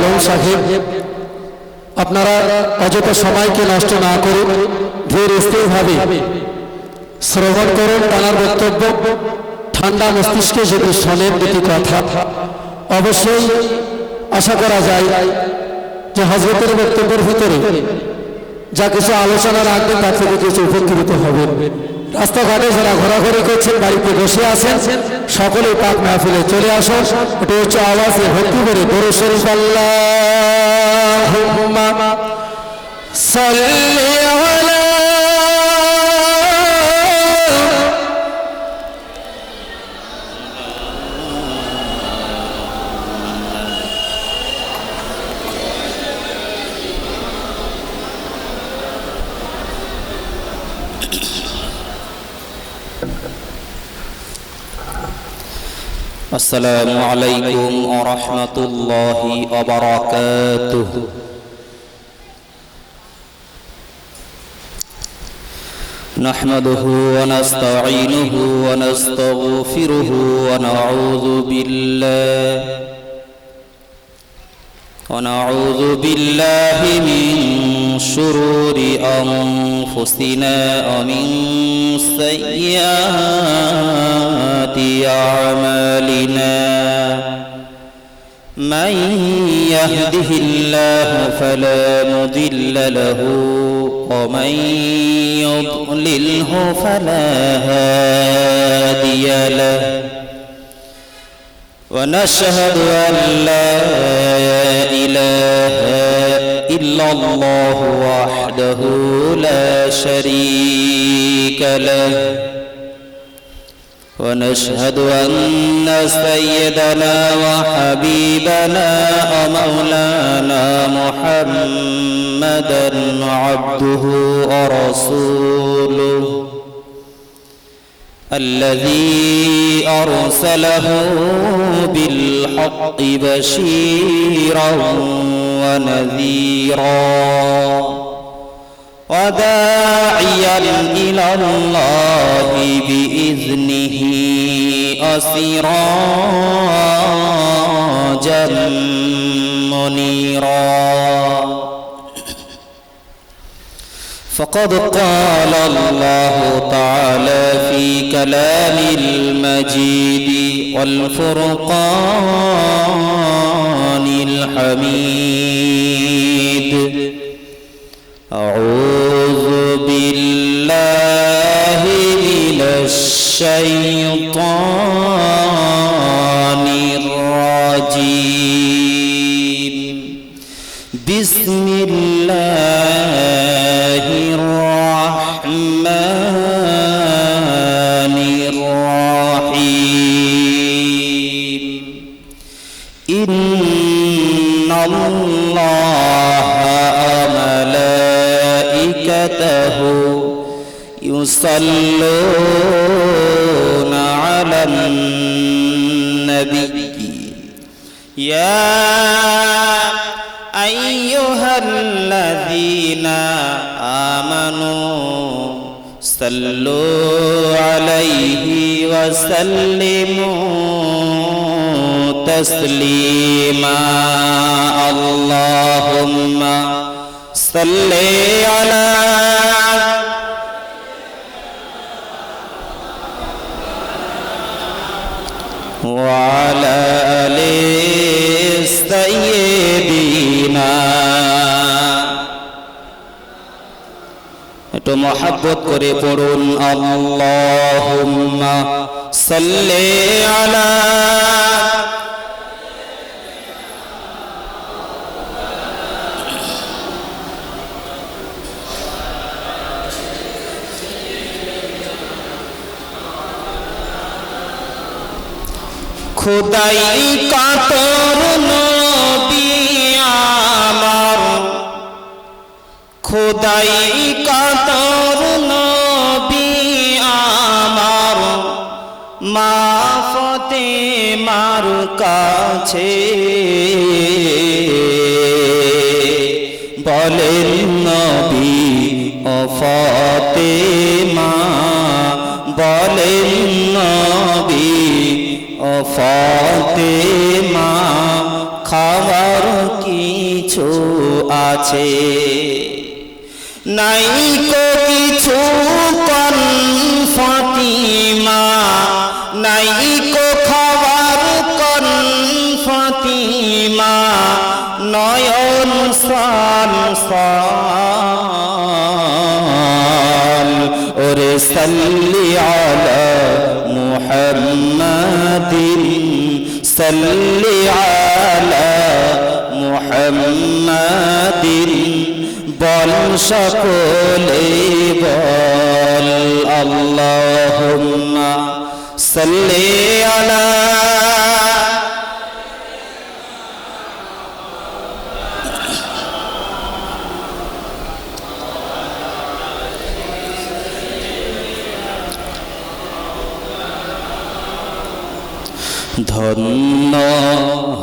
আলম সাহেব, আপনারা অযথা সময়কে নষ্ট না করে ধীর স্থিরভাবে শ্রবণ করুন তাঁর বক্তব্য। ঠান্ডা মস্তিষ্কে যদি শোনেন দুটি কথা, অবশ্যই আশা করা যায় যে হযরতের বক্তব্যের ভিতরে যা কিছু আলোচনা রাখবেন তার থেকে কিছু উপকৃত হবেন। রাস্তাঘাটে যারা ঘোরাঘুরি করছেন, বাড়িতে বসে আছেন, সকলে পাক মাহফিলে চলে আসুন। একটু উচ্চ আওয়াজে ভক্তি করে দরুদ শরীফ আল্লাহুম্মা সাল্লি আলা السلام عليكم ورحمة الله وبركاته. نحمده ونستعينه ونستغفره ونعوذ بالله من شرور أنفسنا ومن سيئات أعمالنا. من يهده الله فلا مضل له ومن يضلله فلا هادي له. ونشهد أن لا إله إلا الله وحده لا شريك له. ونشهد أن سيدنا وحبيبنا ومولانا محمدا عبده ورسوله الذي أرسله بالحق بشيرا ونذيرا وداعيا إلى الله بإذنه وسراجا منيرا. فقد قال الله تعالى في كلام المجيد والفرقان الحميد: أعوذ بالله من الشيطان الرجيم. بسم الله الرحمن الرحيم. إن الله وملائكته يصلون على النبي يا أيها الذين آمنوا صلوا عليه وسلموا تسليما. اللهم صل على وعلى آل سيدنا. একটু মহব্বত করে পড়ুন আল্লাহুম্মা সাল্লি আলা খুদাই কাতর নবী আমার, খুদাই কাতর নবী আমার, মা ফাতেমার কাছে বলেন নবী ও ফাতেমা, বলেন নবী ও ফাতেমা খাবার কিছু আছে, নাই কো কিছু কন ফাতিমা, নাই কো খাবার কন ফাতিমা, নয়ন সান সাল, ওরে সাল্লি আলা মুহাম্মাদিন, সাল্লি আলা মুহাম্মাদিন, বল সকলে বল আল্লাহুম্মা সাল্লি আলা। ধন্য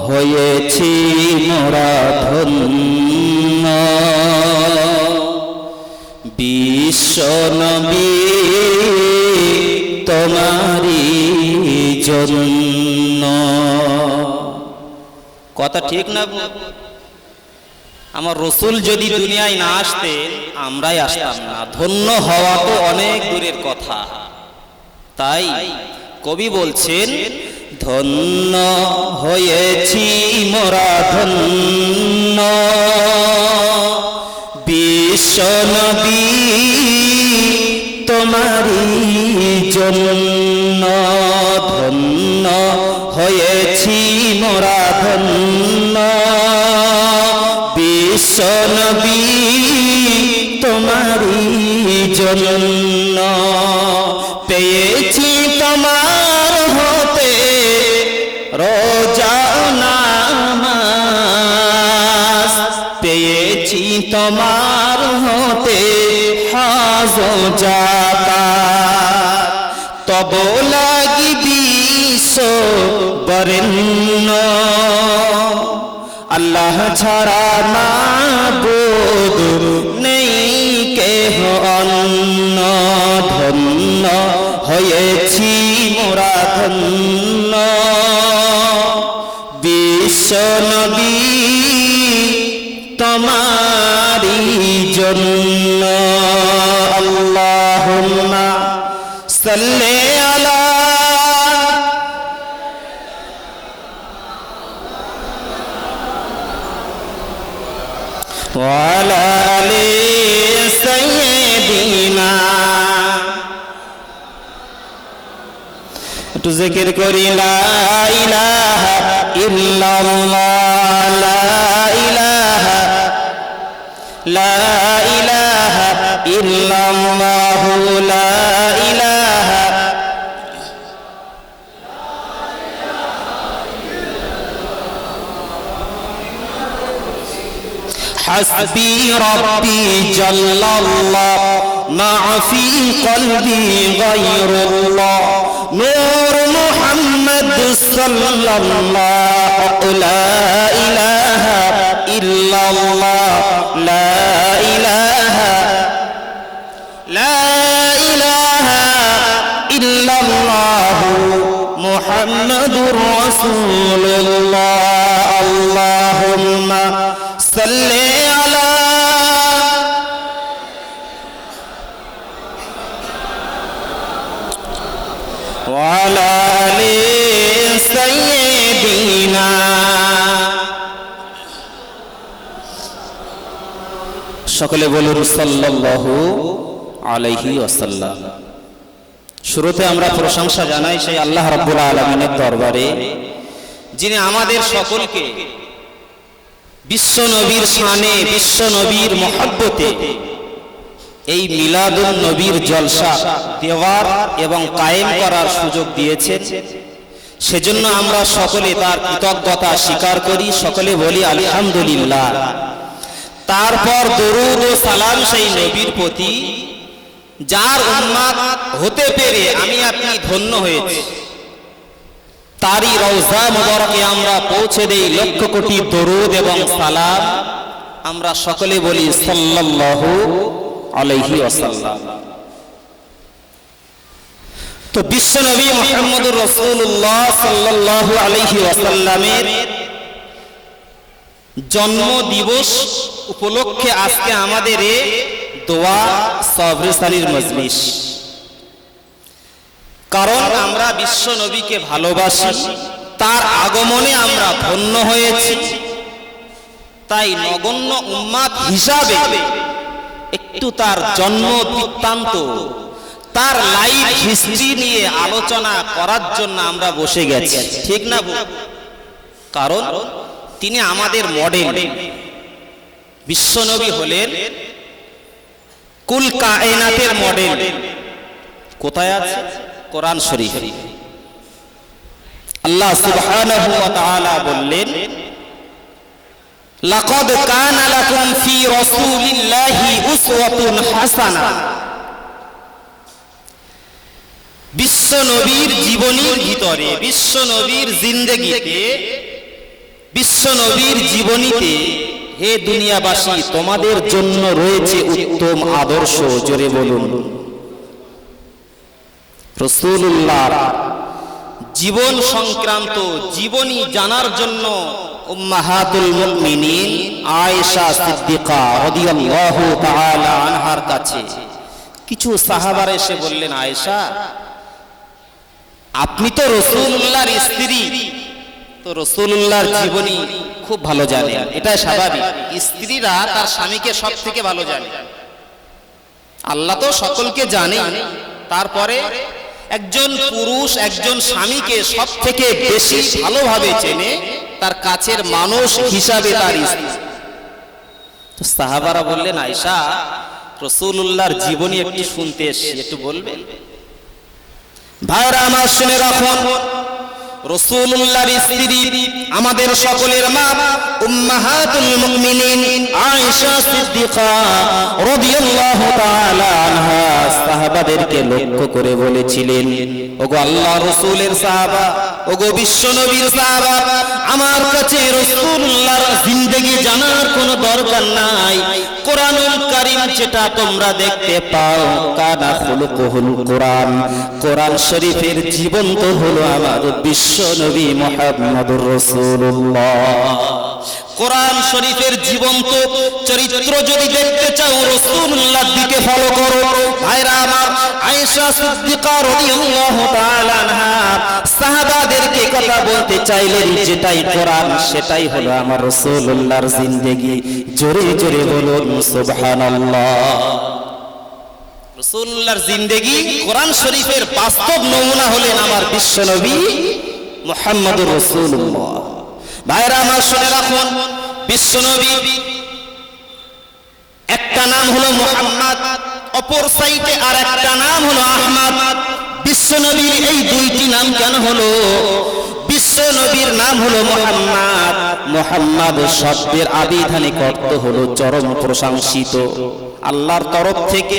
হয়েছি মোরা ধন্য, বিশ্ব নবী তোমারি জন্য। কথা ঠিক না? আমার রসুল যদি দুনিয়ায় না আসতেন আমরাই আসতাম না। ধন্য হওয়া তো অনেক দূরের কথা। তাই কবি বলছেন, ধন্য হয়েছি মোরা ধন্য, বিশ্ব নবী তোমারি জন্য। ধন্য হয়েছি মোরা ধন্য, বিশ্ব নবী তোমারি জন্য। পেয়েছি তোমার হতে রোজা নামাজ, পেয়েছি তোমার হতে হজ যাকাত, তব লাগি বিশ্ব বরেণ্য। আল্লাহ ছাড়া মাবুদ নেই কেহ অন্য। ধন্য হয়েছি মোরা ধন্য, বিশ্ব নবী তোমারি জন্য। আল্লাহুম্মা সাল্লি আলা ওয়ালা আলি সাইয়্যিদিনা। একটু জিকির করি, লা ইলাহা ইল্লাল্লাহ, লা ইলাহা, লা ইলাহা ইল্লাল্লাহ, লা ইলাহা। حسبي ربي جل الله، ما في قلبي غير الله، نور محمد صلى الله، لا إله إلا الله، لا إله، لا إله إلا الله، محمد رسول الله. اللهم صل على وعلى آل سيدنا। সকলে বলুন সাল্লাল্লাহু আলাইহি ওয়াসাল্লাম। শুরুতে আমরা প্রশংসা জানাই সেই আল্লাহ রাব্বুল আলামিনের দরবারে, যিনি আমাদের সকলকে বিশ্ব নবীর শানে, বিশ্ব নবীর মহব্বতে এই মিলাদুন নবীর জলসা দেওয়ার এবং কায়েম করার সুযোগ দিয়েছে। সেজন্য আমরা সকলে তার কৃতজ্ঞতা স্বীকার করি, সকলে বলি আলহামদুলিল্লাহ। তারপর দরুদ ও সালাম সেই নবীর প্রতি, যার উম্মত হতে পেরে আমি আপনি ধন্য হয়েছি। তারই রওজা মুবারকে আমরা পৌঁছে দেই লক্ষ কোটি দরুদ এবং সালাম। আমরা সকলে বলি সাল্লাল্লাহু আলাইহি ওয়াসাল্লাম। তো বিশ্ব নবী মুহাম্মদুর রাসূলুল্লাহ সাল্লাল্লাহু আলাইহি ওয়াসাল্লামের জন্ম দিবস উপলক্ষে আজকে আমাদের এই দোয়া সবরেসানির মজলিস। কারণ আমরা বিশ্ব নবীকে ভালোবাসি, তার আগমনে আমরা ধন্য হয়েছি। তাই নগণ্য উম্মাত হিসাবে একটু তার জন্ম বৃত্তান্ত, তার লাইফ হিস্ট্রি নিয়ে আলোচনা করার জন্য আমরা বসে গেছি, ঠিক না? কারণ তিনি আমাদের মডেল। বিশ্বনবী হলেন কুল কায়নাতের মডেল। কোথায় আছে? কোরআন শরীফ। আল্লাহ সুবহানাহু ওয়া তাআলা বললেন, লাকাদ কানা লাকুম ফি রাসূলিল্লাহি উসওয়াতুন হাসানা। বিশ্বনবীর জীবনীর ভিতরে, বিশ্বনবীর জিন্দেগিতে, বিশ্বনবীর জীবনীতে হে দুনিয়াবাসী তোমাদের জন্য রয়েছে উত্তম আদর্শ। জোরে বলুন। রাসূলুল্লাহর জীবন সংক্রান্ত জীবনী জানার জন্য উম্মাহাতুল মুমিনিন আয়েশা সিদ্দিকা রাদিয়াল্লাহু তাআলা আনহার কাছে কিছু সাহাবারা এসে বললেন, আয়েশা আপনি তো রাসূলুল্লাহর স্ত্রী, তো রাসূলুল্লাহর জীবনী খুব ভালো জানেন। এটা স্বাভাবিক, স্ত্রীরা তার স্বামীকে সব থেকে ভালো জানে। আল্লাহ তো সকলকে জানে, তারপরে একজন পুরুষ একজন স্বামীকে সব থেকে বেশি ভালোভাবে চেনে তার কাছের মানুষ হিসাবে তার স্ত্রী। তো সাহাবারা বললেন, আয়েশা রাসূলুল্লাহর জীবনী একটু শুনতে এসেছি, একটু বলবেন? ভাইরা আমার শুনে রাখুন, রাসূলুল্লাহর স্ত্রী আমাদের সকলের মা উম্মাহাতুল মুমিনিন আয়েশা সিদ্দিকা রাদিয়াল্লাহু তাআলা আনহা সাহাবাদেরকে লক্ষ্য করে বলেছিলেন, ওগো আল্লাহর রাসূলের সাহাবা, ওগো বিশ্বনবীর সাহাবা, আমার কাছে রাসূলুল্লাহর জিন্দেগি জানার কোনো দরকার নাই। কোরআনুল কারীম যেটা তোমরা দেখতে পাও, কানা খুলুকুহুল কোরআন, কোরআন শরীফের জীবন্ত হলো আমার বিশ্বনবী মুহাম্মদুর রাসূলুল্লাহ। কোরআন শরীফের জীবন্ত চরিত্র যদি দেখতে চাও রাসূলুল্লাহর দিকে ফলো করো। ভাইরা আমার, আয়েশা সিদ্দিকা রাদিয়াল্লাহু তাআলা আনহা সাহাবাদেরকে কথা বলতে চাইলেন, যেটাই কোরআন সেটাই হলো আমার রাসূলুল্লাহর জিন্দেগি। জোরে জোরে বলুন সুবহানাল্লাহ। রাসূলুল্লাহর জিন্দেগি কোরআন শরীফের বাস্তব নমুনা হলেন আমার বিশ্বনবী মুহাম্মদুর রাসূলুল্লাহ। ভাইরা আমার শুনে রাখুন, বিশ্বনবী একটা নাম হলো মুহাম্মদ, অপর সাইডে আর একটা নাম হলো আহমদ। বিশ্বনবীর এই দুইটি নাম কেন হলো? বিশ্বনবীর নাম হলো মুহাম্মদ। মুহাম্মদ শব্দের আবিধানিক অর্থ হলো চরম প্রশংসিত। আল্লাহর তরফ থেকে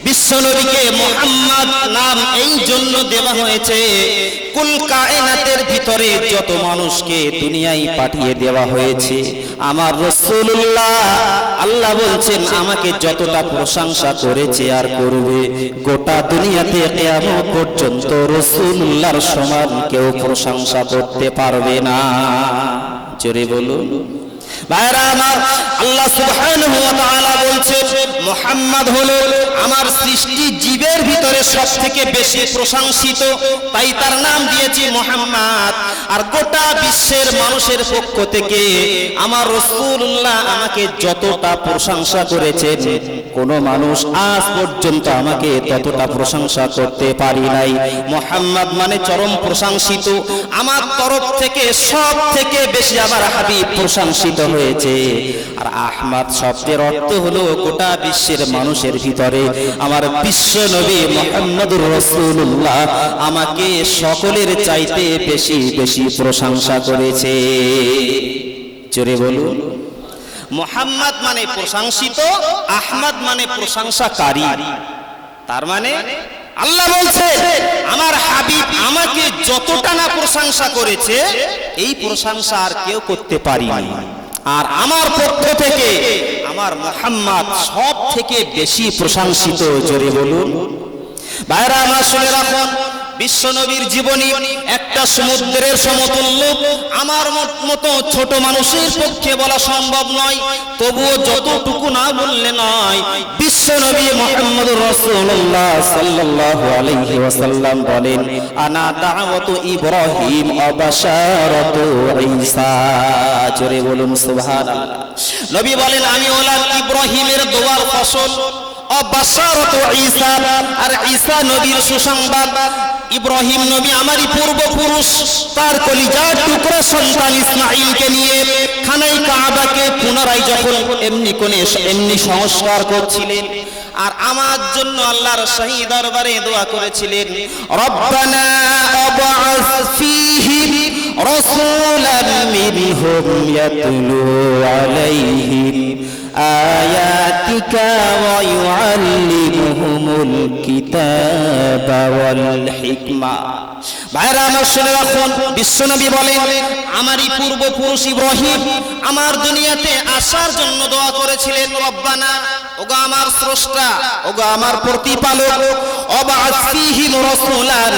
বিশ্বনবীকে মুহাম্মদ নাম এই জন্য দেওয়া হয়েছে, কুল কায়নাতের ভিতরে যত মানুষকে দুনিয়ায় পাঠিয়ে দেওয়া হয়েছে, আমার রাসূলুল্লাহ আল্লাহ বলছেন আমাকে যতটা প্রশংসা করেছে আর করবে, গোটা দুনিয়াতে কিয়ামত পর্যন্ত রাসূলুল্লাহর সমান কেউ প্রশংসা করতে পারবে না। জোরে বলুন। ভাইরা আমার, আল্লাহ সুবহানাহু ওয়া তাআলা বলছেন মুহাম্মদ হলো আমার সৃষ্টি জীবের ভিতরে সবথেকে বেশি প্রশংসিত, তাই তার নাম দিয়েছি মুহাম্মদ। আর গোটা বিশ্বের মানুষের পক্ষ থেকে আমার রাসূলুল্লাহ আমাকে যতটা প্রশংসা করেছেন, কোন মানুষ আজ পর্যন্ত আমাকে ততটা প্রশংসা করতে পারি নাই। মুহাম্মদ মানে চরম প্রশংসিত। আমার তরফ থেকে সব থেকে বেশি আমার হাবিব প্রশংসিত হয়েছে। আর আহমদ শব্দের অর্থ হলো গোটা বিশ্বের মানুষের ভিতরে আমার বিশ্ব নবী মুহাম্মদুর রাসূলুল্লাহ আমাকে সকলের চাইতে বেশি বেশি প্রশংসা করেছে। জোরে বলুন। মুহাম্মদ মানে প্রশংসিত, আহমদ মানে প্রশংসাকারী। তার মানে আল্লাহ বলছে আমার হাবিব আমাকে যতটা না প্রশংসা করেছে, এই প্রশংসা আর কেউ করতে পারেনি। আর আমার পক্ষ থেকে আমার মুহাম্মদ সব থেকে বেশি প্রশংসিত। জোরে বলুন। ভাইরা আমার শুনে রাখুন, বিশ্বনবীর জীবনী একটা সমুদ্রের সমতুল্য, আমার মতো ছোট মানুষের পক্ষে বলা সম্ভব নয়, তবুও যতটুকু না বললে নয়। বিশ্বনবী মুহাম্মদুর রাসূলুল্লাহ সাল্লাল্লাহু আলাইহি ওয়াসাল্লাম বলেন, আনা দাওয়াতু ইব্রাহিম ওয়া বাশারাতু ঈসা। জোরে বলুন সুবহানাল্লাহ। নবী বলেন, আমি হলাম ইব্রাহিমের দোয়ার ফসল, বাশারাতু ঈসা, আর ঈসা নবীর সুসংবাদ। ইব্রাহিম নবী আমারই পূর্বপুরুষ, তার কলিজার টুকরা সন্তান ইসমাঈলকে নিয়ে খানায় কাবাকে পুনরায় যখন এমনি সংস্কার করছিলেন, আর আমার জন্য আল্লাহর শাহী দরবারে দোয়া করেছিলেন, রব্বানা আবআস ফীহিম রাসূলান মিনহুম ইয়াতলু আলাইহিম আয়াতিকা ওয়া ইউআল্লিমুহুমুল কিতাবা ওয়াল হিকমা। ভাইরা আমার শুনে রাখুন, বিশ্বনবী বলেন, আমারই পূর্বপুরুষ ইব্রাহিম আমার দুনিয়াতে আসার জন্য দোয়া করেছিলেন, রব্বানা, ওগো আমার স্রষ্টা, ওগো আমার প্রতিপালক, আবআস ফীহিম রাসূলান,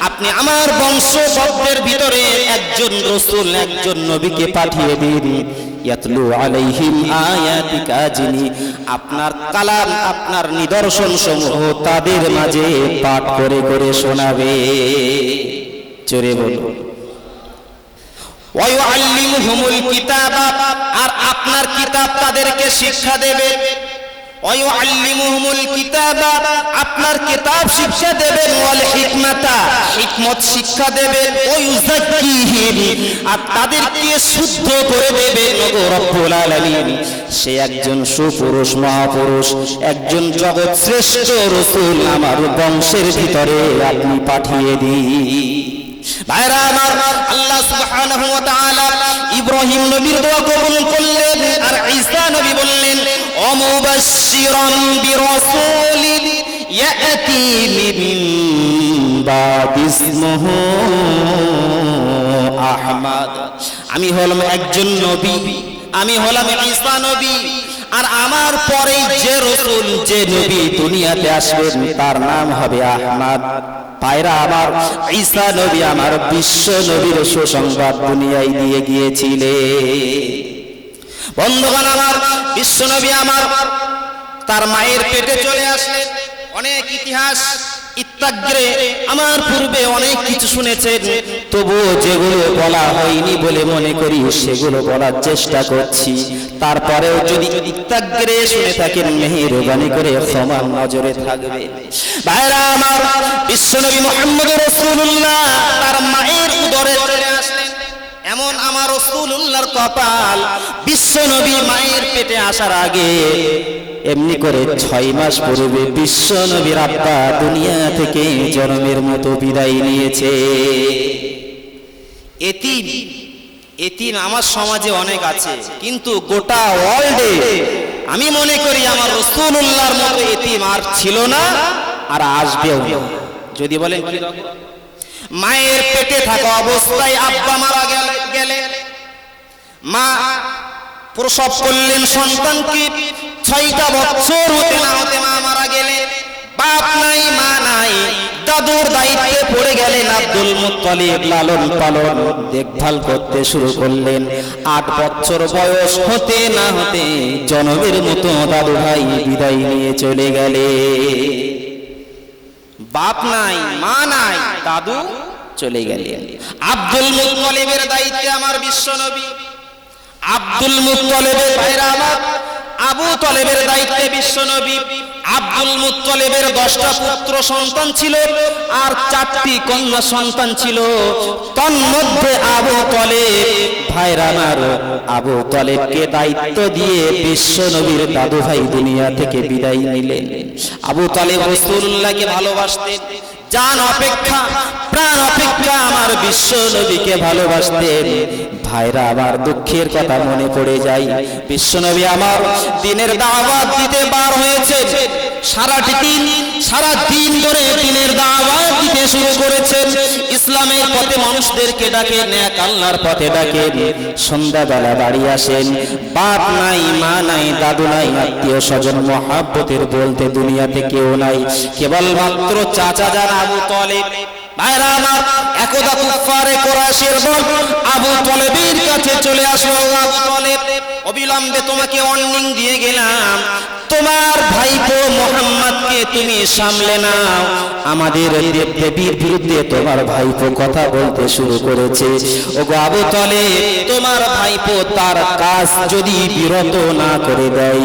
আপনি আমার বংশধরদের ভিতরে একজন রাসূল, একজন নবীকে পাঠিয়ে দিন, ইয়াতলু আলাইহিম আয়াতিকা, যিনি আপনার কালাম, আপনার নিদর্শন সমূহ তাদের মাঝে পাঠ করে করে শোনাবে। জোরে বলুন, ওয়া ইউআল্লিমুহুমুল কিতাবা, আর আপনার কিতাব তাদেরকে শিক্ষা দেবে। ওয়া ইউআল্লিমুহুমুল কিতাবা, আপনার কিতাব শিক্ষা দেবেন, ওয়াল হিকমাতা, হিকমত শিক্ষা দেবেন, ওয়া ইউযাক্কিহিম, আর তাদেরকে শুদ্ধ করে দেবেন। ওগো রব্বুল আলামিন, সে একজন সুপুরুষ, মহাপুরুষ, একজন জগৎ শ্রেষ্ঠ রাসূল আমার বংশের ভিতরে আপনি পাঠিয়ে দিন। ভাইরা আমার, আল্লাহ সুবহানাহু ওয়া তাআলা ইব্রাহিম নবীর দোয়া কবুল করলেন, আর ঈসা নবী বললেন, ও মুবাশশিরান বিরাসূলিন ইয়াতি মিন বাদি ইসমুহু আহমদ। আমি হলাম একজন নবী, আমি হলাম ঈসা নবী, আর আমার পরে যে রাসূল, যে নবী দুনিয়াতে আসবেন তার নাম হবে আহমদ। পায়রা আমার, ঈসা নবী আমার বিশ্ব নবীর সুসংবাদ দুনিয়ায় দিয়ে গিয়েছিলেন। বন্ধুগণ আমার, বিশ্ব নবী আমার তার মায়ের পেটে চলে আসলেন। অনেক ইতিহাস ইত্যাগ্রে আমার পূর্বে অনেক কিছু শুনেছেন, তবুও যেগুলো বলা হয়নি বলে মনে করি সেগুলো বলার চেষ্টা করছি। তারপরেও যদি ইত্যাগ্রে শুনে থাকেন, মেহেরবানি করে ক্ষমার নজরে থাকবে। ভাইরা আমার, বিশ্বনবী মুহাম্মদুর রাসূলুল্লাহ তার মায়ের উদরে চলে আসলেন। এমন আমার রাসূলুল্লাহর কপাল, বিশ্বনবী মায়ের পেটে আসার আগে এমনি করে 6 মাস পূর্বে বিশ্বনবীর আব্বা দুনিয়া থেকে জন্মের মতো বিদায় নিয়েছে। এতিম আমার সমাজে অনেক আছে, কিন্তু গোটা ওয়ার্ল্ডে আমি মনে করি আমার রাসূলুল্লাহর মতো এতিম আর ছিল না, আর আসবেও না। যদি বলেন মায়ের পেটে থাকা অবস্থায় আব্বা মারা গেলে, মা প্রসব করলেন সন্তানকে, 6টা বছর হতে না হতে মা মারা গেলেন। বাপ নাই, মা নাই, দাদুর দায়িত্বে পড়ে গেলেন আব্দুল মুত্তালিব। লালন পালন দেখভাল করতে শুরু করলেন। 8 বছর বয়স হতে না হতে জনমের মতো দাদু ভাই বিদায় নিয়ে চলে গেলে। বাপ নাই, মা নাই, দাদু চলে গেলেন। আব্দুল মুত্তালিবের দায়িত্বে আমার বিশ্বনবী। আব্দুল মুত্তালিবের ভাইরা আমার, আবু তালেবের দায়িত্বে বিশ্বনবী। আব্দুল মুত্তালিবের 10টা পুত্র সন্তান ছিল, আর 4টি কন্যা সন্তান ছিল। তন্মধ্যে আবু তালেব, ভাইরা আমার, আবু তালেবকে দায়িত্ব দিয়ে বিশ্বনবীর দাদু ভাই দুনিয়া থেকে বিদায় নিলেন। আবু তালেব রাসূলুল্লাহকে ভালোবাসতেন, জান অপেক্ষা, প্রাণ অপেক্ষা আমার বিশ্ব নবীকে ভালোবাসতেন। ভাইরা আমার, দুঃখের কথা মনে পড়ে যায়, বিশ্বনবী আমার দিনের দাওয়াত দিতে বার হয়েছে। সারা দিন ধরে দিনের দাওয়াত দিতে শুরু করেছেন। ইসলামের পথে মানুষদেরকে ডাকেন, এক আল্লাহর পথে ডাকেন। সন্ধ্যাবেলা বাড়ি আসেন, বাপ নাই, মা নাই, দাদু নাই, আত্মীয় স্বজন মহাব্বতের বলতে দুনিয়াতে কেউ নাই, কেবলমাত্র চাচা যান আবু তালেব। ভাইরা আমার, একদা কুফারে কুরাইশের দল আবু তলেবের কাছে চলে আসলো। আবু তলেব, অবিলম্বে তোমাকে ওয়ার্নিং দিয়ে গেলাম, তোমার ভাইপো মুহাম্মদকে তুমি সামলে নাও। আমাদের দেবদেবীর বিরুদ্ধে তোমার ভাইপো কথা বলতে শুরু করেছে। ওগো আবু তলেব, তোমার ভাইপো তার কাজ যদি বিরত না করে দেয়,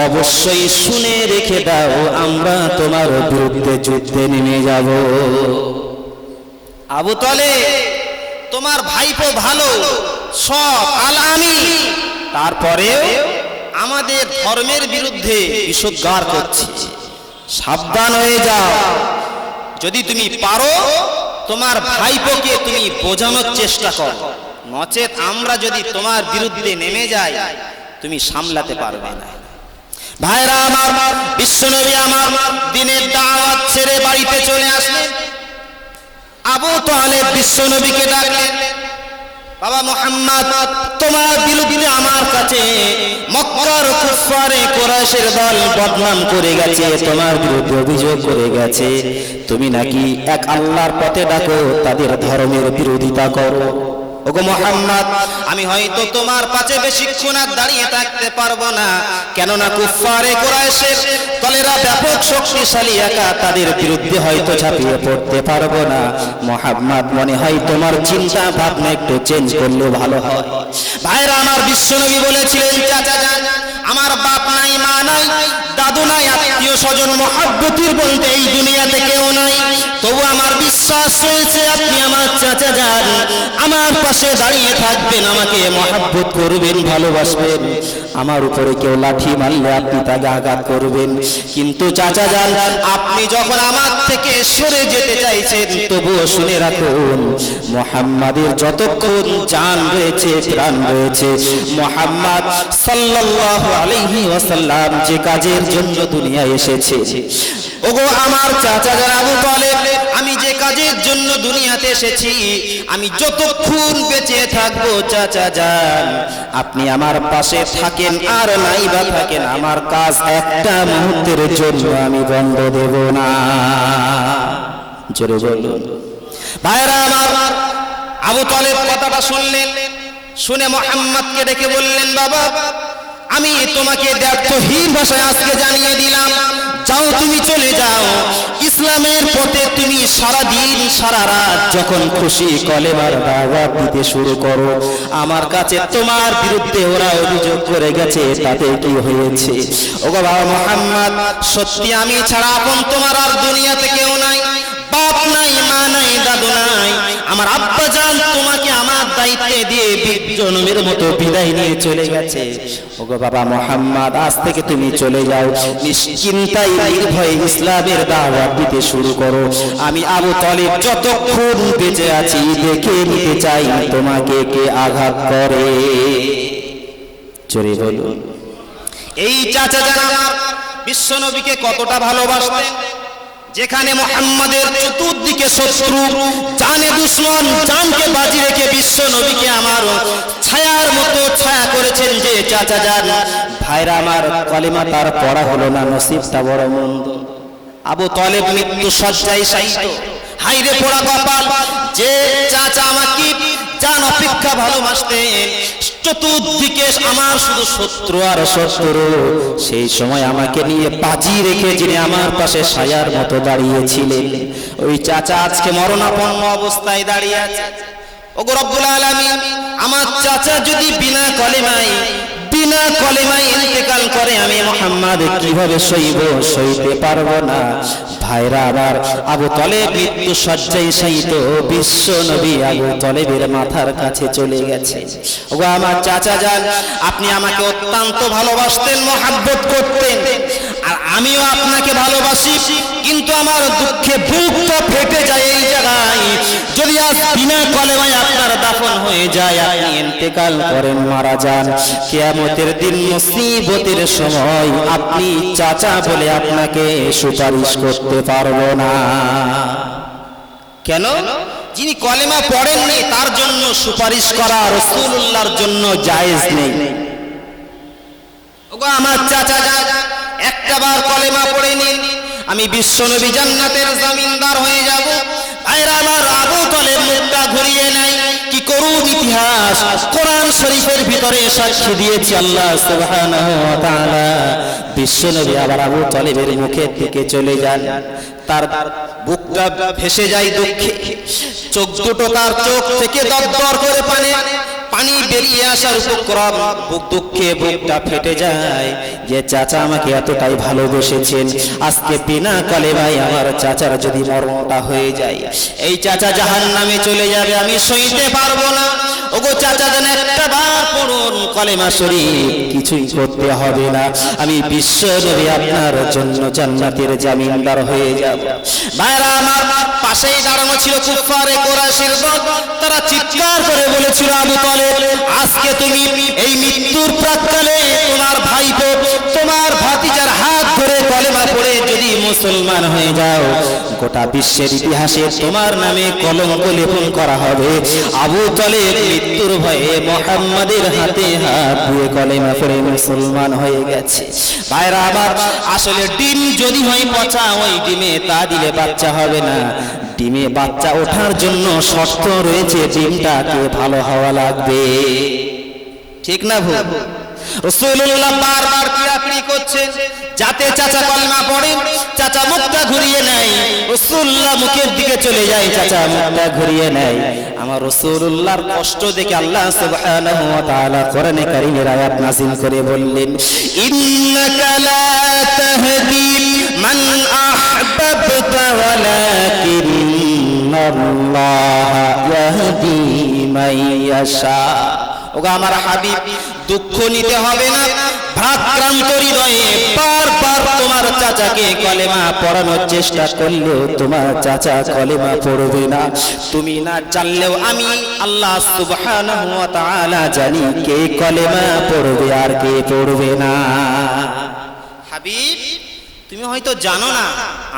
অবশ্যই শুনে রেখে দাও, আমরা তোমার বিরুদ্ধে যুদ্ধে নেমে যাব। আবু তলেব, তোমার ভাইপো ভালো, সৎ, আল-আমিন, তারপরে আমাদের ধর্মের বিরুদ্ধে বিষোদ্গার করছে। সাবধান হয়ে যাও, যদি তুমি পারো তোমার ভাইপোকে তুমি বোঝানোর চেষ্টা করো, নচেত আমরা যদি তোমার বিরুদ্ধে নেমে যাই তুমি সামলাতে পারবে না। ভাইরা আমার, বিশ্বনবী আমার দিনের দাওয়াত ছেড়ে বাড়িতে চলে আসলেন। আবু তালেব বিশ্বনবীকে ডাকলেন, বাবা মুহাম্মদ, তোমার বিরুদ্ধে আমার কাছে মক্কার কুফারে কুরাইশের দল বদনাম করে গেছে, তোমার বিরুদ্ধে অভিযোগ করে গেছে, তুমি নাকি এক আল্লাহর পথে ডাকো, তাদের ধর্মের বিরোধিতা করো। ওগো মুহাম্মদ, আমি হয়তো তোমার পাশে বেশিক্ষণ আর দাঁড়িয়ে থাকতে পারবো না, কেননা কুফারে কুরাইশের দলেরা ব্যাপক শক্তিশালী, একা তাদের বিরুদ্ধে হয়তো ঝাঁপিয়ে পড়তে পারবো না। মুহাম্মদ, মনে হয় তোমার চিন্তা ভাবনা একটু চেঞ্জ করলে ভালো হয়। ভাইরা আমার, বিশ্বনবী বলেছিলেন, চাচা যান, আমার বাপ নাই, মা নাই, দাদু নাই, আত্মীয় স্বজন মহাব্বতির বলতে এই দুনিয়াতে কেউ নাই, তবু আমার বিশ্বাস রয়েছে আপনি আমার চাচা যান, আমার পাশে দাঁড়িয়ে থাকবেন, আমাকে মহাব্বত করবেন, ভালোবাসবেন, আমার উপরে কেউ লাঠি মারলে আপনি তাকে আঘাত করবেন। কিন্তু চাচা যান, আপনি যখন আমার থেকে সরে যেতে চাইছেন, তবুও শুনে রাখুন, মুহাম্মাদের যতক্ষণ জান রয়েছে, প্রাণ রয়েছে, মুহাম্মদ সাল্লাল্লাহু আলাইহি ওয়াসাল্লাম যে কাজের জন্য দুনিয়ায় এসেছে, ওগো আমার চাচা যান আবু তালেব, আমি যে কাজের জন্য দুনিয়াতে এসেছি, আমি যতক্ষণ বেঁচে থাকবো চাচা যান, আপনি আমার পাশে থাকেন আর নাই বা থাকেন, আমার কাজ একটা মুহূর্তের জন্য আমি বন্ধ দেব না। জোরে বলুন। ভাইরা আমার, আবু তালেব কথাটা শুনলেন, শুনে মুহাম্মদকে ডেকে বললেন, বাবা, আমি তোমাকে দ্ব্যর্থহীন ভাষায় আজকে জানিয়ে দিলাম, যাও, তুমি চলে যাও, ইসলামের পথে তুমি সারা দিন সারা রাত যখন খুশি কলেমার দাওয়াত দিতে শুরু করো, আমার কাছে তোমার বিরুদ্ধে ওরা অভিযোগ করে গেছে, তাতে কি হয়েছে? ওগো বাবা মুহাম্মদ, সত্যি আমি ছাড়া আপন তোমার আর দুনিয়াতে কেউ নাই, বাপ নাই, মা নাই, দাদু নাই, আমার আব্বা জান তোমাকে আমার দায়িত্বে দিয়ে জনমের মতো বিদায় নিয়ে চলে গেছে। ওগো বাবা মুহাম্মদ, আজ থেকে তুমি চলে যাও, নিশ্চিন্তায় নির্ভয়ে ইসলামের দাওয়াত দিতে শুরু করো, আমি আবু তালেব যতক্ষণ বেঁচে আছি দেখে নিতে চাই তোমাকে কে আঘাত করে। জোরে বলুন। এই চাচা যান আমার বিশ্বনবীকে কতটা ভালোবাসতেন, যেখানে মুহাম্মাদের চতুর্দিকে শত্রু, জানে দুশমন, জানকে বাজি রেখে বিশ্ব নবীকে আমার ছায়ার মতো ছায়া করেছেন যে চাচা যান। ভাইরা আমার, কলেমা তার পড়া হলো না, নসিবটা বড় মন্দ। আবু তালেব মৃত্যু শয্যায় শায়িত, হাইরে পোড়া কপাল, যে চাচা আমাকে জান অপেক্ষা ভালোবাসতেন, চতুর্দিকে আমার শুধু শত্রু আর শত্রু, সেই সময় আমাকে নিয়ে বাজি রেখে যিনি আমার পাশে ছায়ার মতো দাঁড়িয়েছিলেন, ওই চাচা আজকে মরণাপন্ন অবস্থায় দাঁড়িয়ে আছে। ওগো রব্বুল আলামিন, আমার চাচা যদি বিনা কলেমায় ইন্তেকাল করে, আমি মুহাম্মদ কিভাবে সইতে পারবো না। ভাইরা আমার, আবু তালেব মৃত্যু শয্যায় শায়িত, বিশ্ব নবী আবু তালেবের মাথার কাছে চলে গেছে। ওগো আমার চাচা যান, আপনি আমাকে অত্যন্ত ভালোবাসতেন, মহাব্বত করতেন, আর আমিও আপনাকে ভালোবাসি, কিন্তু আমার দুঃখে বুকটা ফেটে যায় এই জায়গায়, যদি আজ বিনা কলেমায় আপনার দাফন হয়ে যায়, আপনি ইন্তেকাল করেন, মারা যান, কিয়ামতের দিন মুসিবতের সময় আপনি চাচা বলে আপনাকে সুপারিশ করতে পারবো না। কেন? যিনি কলেমা পড়েননি তার জন্য সুপারিশ করা রাসূলুল্লাহর জন্য জায়েজ নেই। ওগো আমার চাচা যান, একটাবার কলেমা পড়ে নিন, আমি বিশ্বনবী জান্নাতের জমিনদার হয়ে যাব। ভাইরা আমার, আবু তালেব মুখটা ঘুরিয়ে নেয়। কি করুন ইতিহাস কোরআন শরীফের ভিতরে সাক্ষী দিয়েছে আল্লাহ সুবহানাহু ওয়া তাআলা। বিশ্বনবী আবার আবু তালেবের মুখের দিকে চলে যান, তার বুকটা ভেসে যায় দুঃখে, চোখ দুটো তার চোখ থেকে দরদর করে পানি বেরিয়ে আসার উপক্রম, বুক দুঃখে বুকটা ফেটে যায় যে চাচা আমাকে এতটাই ভালোবেসেছেন, আজকে বিনা কলেমায় আমার চাচার যদি মরণটা হয়ে যায়, এই চাচা জাহান্নামে চলে যাবে, আমি সইতে পারবো না। ওগো চাচা যেন একটা বার পড়ুন কলেমা শরীফ, কিছুই করতে হবে না, আমি বিশ্ব নবী আপনার জন্য জান্নাতের জামিনদার হয়ে যাব। ভাইরা আমার, পাশেই দাঁড়ানো ছিল কুফারে কুরাইশের দল, তারা চিৎকার করে বলেছিল, আবু তালেব আজকে তুমি এই মৃত্যুর প্রাক্কালে তোমার ভাইপো তোমার ভাতিজার হাত ধরে কলেমা পড়ে যদি মুসলমান হয়ে যাও, গোটা বিশ্বের ইতিহাসে তোমার নামে কলঙ্ক লেপন করা হবে। আবু তালেব মৃত্যুর ভয়ে মুহাম্মাদের হাতে হাত দিয়ে কলেমা পড়ে মুসলমান হয়ে গেছে। ভাইরা আমার, আসলে ডিম যদি হয় পচা, ওই ডিমে তা দিলে বাচ্চা হবে না। ডিমে বাচ্চা ওঠার জন্য শর্ত রয়েছে, ডিমটাকে ভালো হওয়া লাগবে, ঠিক না ভুল? রাসূলুল্লাহ বারবার কিরাকিরি করছেন যাতে চাচা কলমা পড়ে। চাচা মুখটা ঘুরিয়ে নেয়, রাসূলুল্লাহ মুখের দিকে চলে যায়, চাচা মুখটা ঘুরিয়ে নেয়। আমার রাসূলুল্লাহর কষ্ট দেখে আল্লাহ সুবহানাহু ওয়া তাআলা কোরআনে কারীমের আয়াত নাযিল করে বললেন, ইন্নাকা লা তাহদি মান আহবাবতা ওয়ালাকিন্নাল্লাহ ইয়াহদি মান ইয়াশা। ওগো আমার হাবিব, দুঃখ নিতে হবে না, ভারাক্রান্ত হৃদয়ে বারবার তোমার চাচাকে কলেমা পড়ানোর চেষ্টা করলেও তোমার চাচা কলেমা পড়বে না। তুমি না জানলেও আমি আল্লাহ সুবহানাহু ওয়া তাআলা জানি কে কলেমা পড়বে আর কে পড়বে না। হাবিব, তুমি হয়তো জানো না,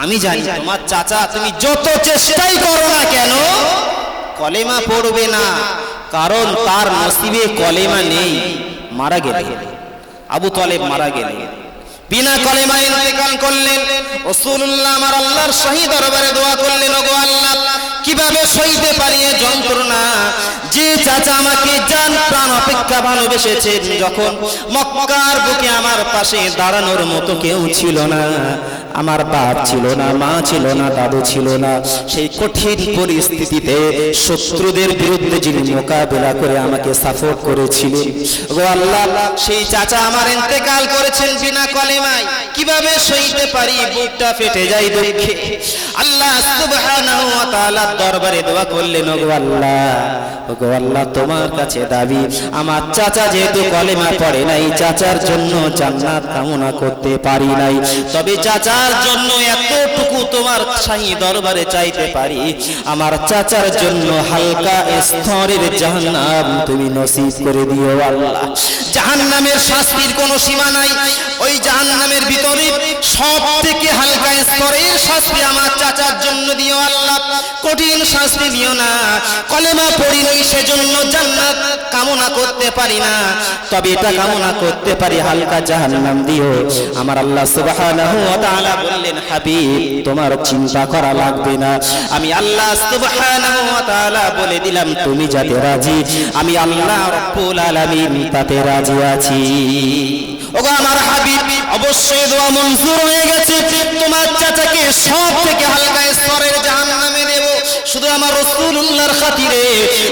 আমি জানি তোমার চাচা তুমি যত চেষ্টাই করো না কেন কলেমা পড়বে না, কারণ তার নসিবে কলেমা নেই, মারা গেলে। আবু তালেব মারা গেলেন, বিনা কলেমায় ইন্তেকাল করলেন। রাসূলুল্লাহ আমার আল্লাহর শাহী দরবারে দোয়া করলেন, ওগো আল্লাহ, কিভাবে সইতে পারি এই যন্ত্রণা, যে চাচা আমাকে জান প্রাণ অপেক্ষা ভালোবেসেছেন, যখন মক্কার বুকে আমার পাশে দাঁড়ানোর মতো কেউ ছিল না, আমার বাপ ছিল না, মা ছিল না, দাদু ছিল না, সেই কঠিন পরিস্থিতিতে শত্রুদের বিরুদ্ধে যিনি মোকাবেলা করে আমাকে সাপোর্ট করেছিলেন, ওগো আল্লাহ, সেই চাচা আমার ইন্তেকাল করেছেন বিনা কলেমায়, কিভাবে সইতে পারি, বুকটা ফেটে যায় দুঃখে। আল্লাহ সুবহানাহু ওয়া তাআলার দরবারে দোয়া করলেন, ওগো আল্লাহ, তোমার কাছে দাবি, আমার চাচা যেহেতু কলেমা পড়ে নাই, চাচার জন্য জান্নাত কামনা করতে পারি নাই, তবে চাচার জন্য এতটুকু তোমার শাহী দরবারে চাইতে পারি, আমার চাচার জন্য হালকা স্তরের জাহান্নাম তুমি নসিব করে দিও আল্লাহ। জাহান্নামের শাস্তির কোনো সীমা নাই, ওই জাহান্নামের ভিতরে সবথেকে হালকা স্তরের শাস্তি আমার চাচার জন্য দিও আল্লাহ, কঠিন শাস্তি দিও না। কলেমা পড়ি নাই সেজন্য জান্নাত কামনা করতে পারি না, তবে এটা কামনা করতে পারি হালকা জাহান্নাম দিও। আমার আল্লাহ সুবহানাহু ওয়া তাআলা বললেন, হাবিব, তোমার চিন্তা করা লাগবে না, আমি আল্লাহ সুবহানাহু ওয়া তাআলা বলে দিলাম, তুমি যাতে রাজি, আমি আল্লাহ রাব্বুল আলামিন তাতে রাজি আছি। ওগো আমার হাবিব, অবশ্যই দোয়া মঞ্জুর হয়ে গেছে, তোমার চাচাকে সব থেকে হালকা স্তরের জাহান্নামে দেব, শুধু আমার রাসূলুল্লাহর খাতিরে,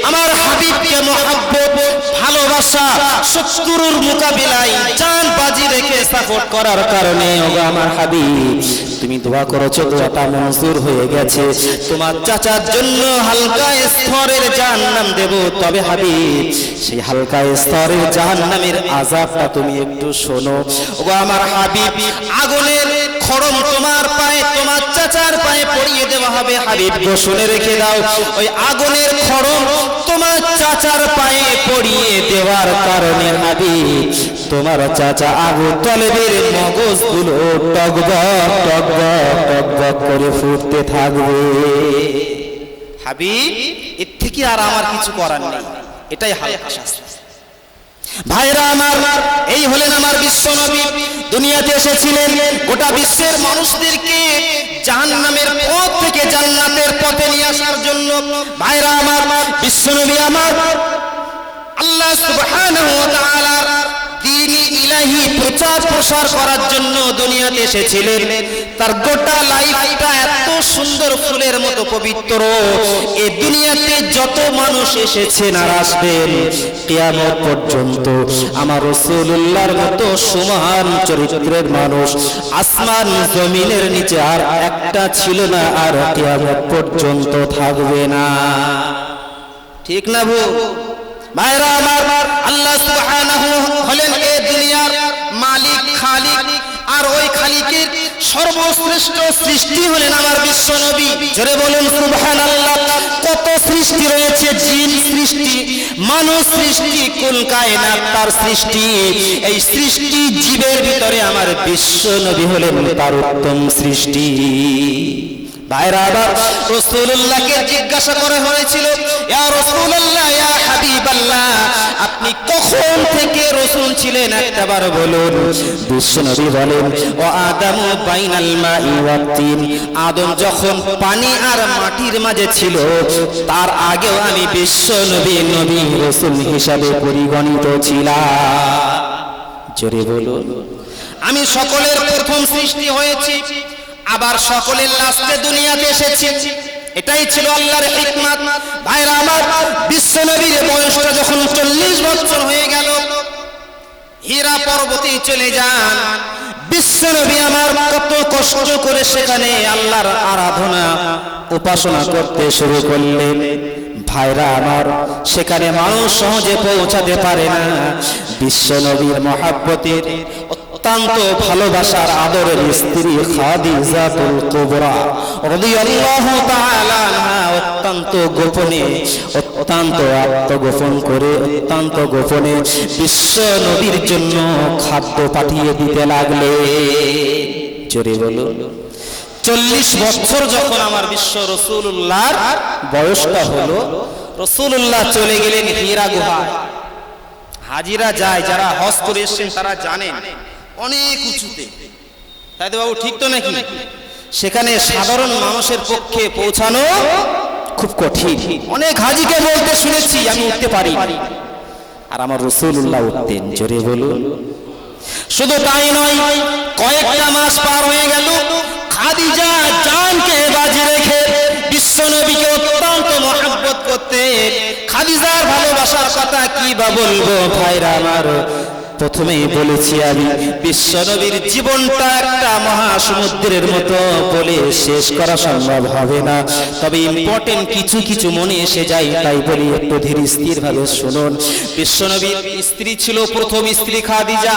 আমার হাবিবকে মহব্বত ভালোবাসা শত্রুর মোকাবিলায় জান বাজি রেখে সাপোর্ট করার কারণে। ওগো আমার হাবিব, তুমি দোয়া করেছো, দোয়াটা মঞ্জুর হয়ে গেছে, তোমার চাচার জন্য হালকা স্তরের জাহান্নাম দেব, তবে হাবিব, সেই হালকা স্তরের জাহান্নামের আযাবটা তুমি একটু শোনো। ওগো আমার হাবিব, আগুনের খড়ম তোমার পায়ে, তোমার চাচার পায়ে পড়িয়ে দেওয়া হবে, হাবিব গো শুনে রেখে দাও, ওই আগুনের খড়ম তোমার চাচার পায়ে পড়িয়ে দেওয়ার কারণে হাবিব, তোমার চাচা আবু তালেবের মগজগুলো টগবগ টগবগ টগবগ করে ফুটতে থাকবে। হাবিব, এর থেকে আর আমার কিছু করার নেই, এটাই হালকা শাস্তি। ভাইরা আমার, এই হলেন আমার বিশ্ব নবী, দুনিয়াতে এসেছিলেন গোটা বিশ্বের মানুষদেরকে জাহান্নামের পথ থেকে জান্নাতের পথে নিয়ে আসার জন্য। ভাইরা আমার, বিশ্বনবী আমার আল্লাহ সুবহানাহু ওয়া তাআলার দ্বীন ইলাহি প্রচার প্রসার করার জন্য দুনিয়াতে এসেছিলেন। তার গোটা লাইফটা এত সুন্দর ফুলের মতো পবিত্র। এই দুনিয়াতে যত মানুষ এসেছেন আর আসবেন কিয়ামত পর্যন্ত আমার রাসূলুল্লাহর মতো সুমহান চরিত্রের মানুষ আসমান জমিনের নিচে আর একটা ছিল না, আর কিয়ামত পর্যন্ত থাকবে না। ঠিক না ভুল? ভাইরা আমার, আল্লাহ সুবহানাহু হলেন এই দুনিয়ার মালিক, খালিক। আর ওই খালিকের সর্বশ্রেষ্ঠ সৃষ্টি হলেন আমার বিশ্বনবী। জোরে বলুন সুবহানাল্লাহ। কত সৃষ্টি রয়েছে, জিন সৃষ্টি, মানুষ সৃষ্টি, কুল কায়নাত তার সৃষ্টি। এই সৃষ্টি জীবের ভিতরে আমার বিশ্বনবী হলেন তার উত্তম সৃষ্টি। ভাইরা আবার রাসূলুল্লাহকে জিজ্ঞাসা করা হয়েছিল, ইয়া রাসূলুল্লাহ, ইয়া হাবিবাল্লাহ, আপনি কখন থেকে রাসূল ছিলেন একবার বলুন। বিশ্বনবী বলেন, ও আদামু বাইনাল মাই ওয়াত তিন, আদম যখন পানি আর মাটির মাঝে ছিল তার আগেও আমি বিশ্বনবী নবী রাসূল হিসাবে পরিগণিত ছিলাম। জোরে বলুন, আমি সকলের প্রথম সৃষ্টি হয়েছি, আবার সকলের লাস্টে দুনিয়াতে এসেছি। এটাই ছিল আল্লাহর হিকমত। ভাইরা আমার, বিশ্বনবীর বয়সটা যখন 40 বছর হয়ে গেল, হীরা পর্বতে চলে যান। বিশ্বনবী আমার কত কষ্ট করে সেখানে আল্লাহর আরাধনা উপাসনা করতে শুরু করলেন। ভাইরা আমার, সেখানে মানুষ সহজে পৌঁছাতে পারে না। বিশ্বনবীর মহব্বতের অত্যন্ত ভালোবাসার আদরের স্ত্রী খাদিজাতুল কুবরা রাদিয়াল্লাহু তাআলা আনহা অত্যন্ত গোপনে, অত্যন্ত আত্মগোপন করে, অত্যন্ত গোপনে বিশ্ব নবীর জন্য খাদ্য পাঠিয়ে দিতে লাগলে। জোরে বলো। 40 বছর যখন আমার বিশ্ব রাসূলুল্লাহর বয়সটা হলো, রাসূলুল্লাহ চলে গেলেন হীরা গুহায়। হাজিরা যায়, যারা হজ করে এসেছেন তারা জানেন অনেক উঁচুতে, তাই তো বাবু, ঠিক তো নাকি? সেখানে সাধারণ মানুষের পক্ষে পৌঁছানো খুব কঠিন। অনেক হাজিকে বলতে শুনেছি আমি উঠতে পারি, আর আমার রাসূলুল্লাহ উঠতেন। জোরে বলুন। শুধু তাই নয়, কয়েকটা মাস পার হয়ে গেল, খাদিজা জানকে বাজি রেখে বিশ্বনবীকে অত্যন্ত মহব্বত করতেন। খাদিজার ভালোবাসার কথা কি বা বলবো ভাইরা আমার। প্রথমেই বলেছি আমি, বিশ্বনবীর জীবনটা একটা মহাসমুদ্রের মতো বলে শেষ করা সম্ভব হবে না। তবে ইম্পর্টেন্ট কিছু কিছু মনে এসে যায়, তাই বলি একটু ধীর স্থির ভাবে শুনুন। বিশ্বনবীর স্ত্রী ছিল প্রথম স্ত্রী খাদিজা।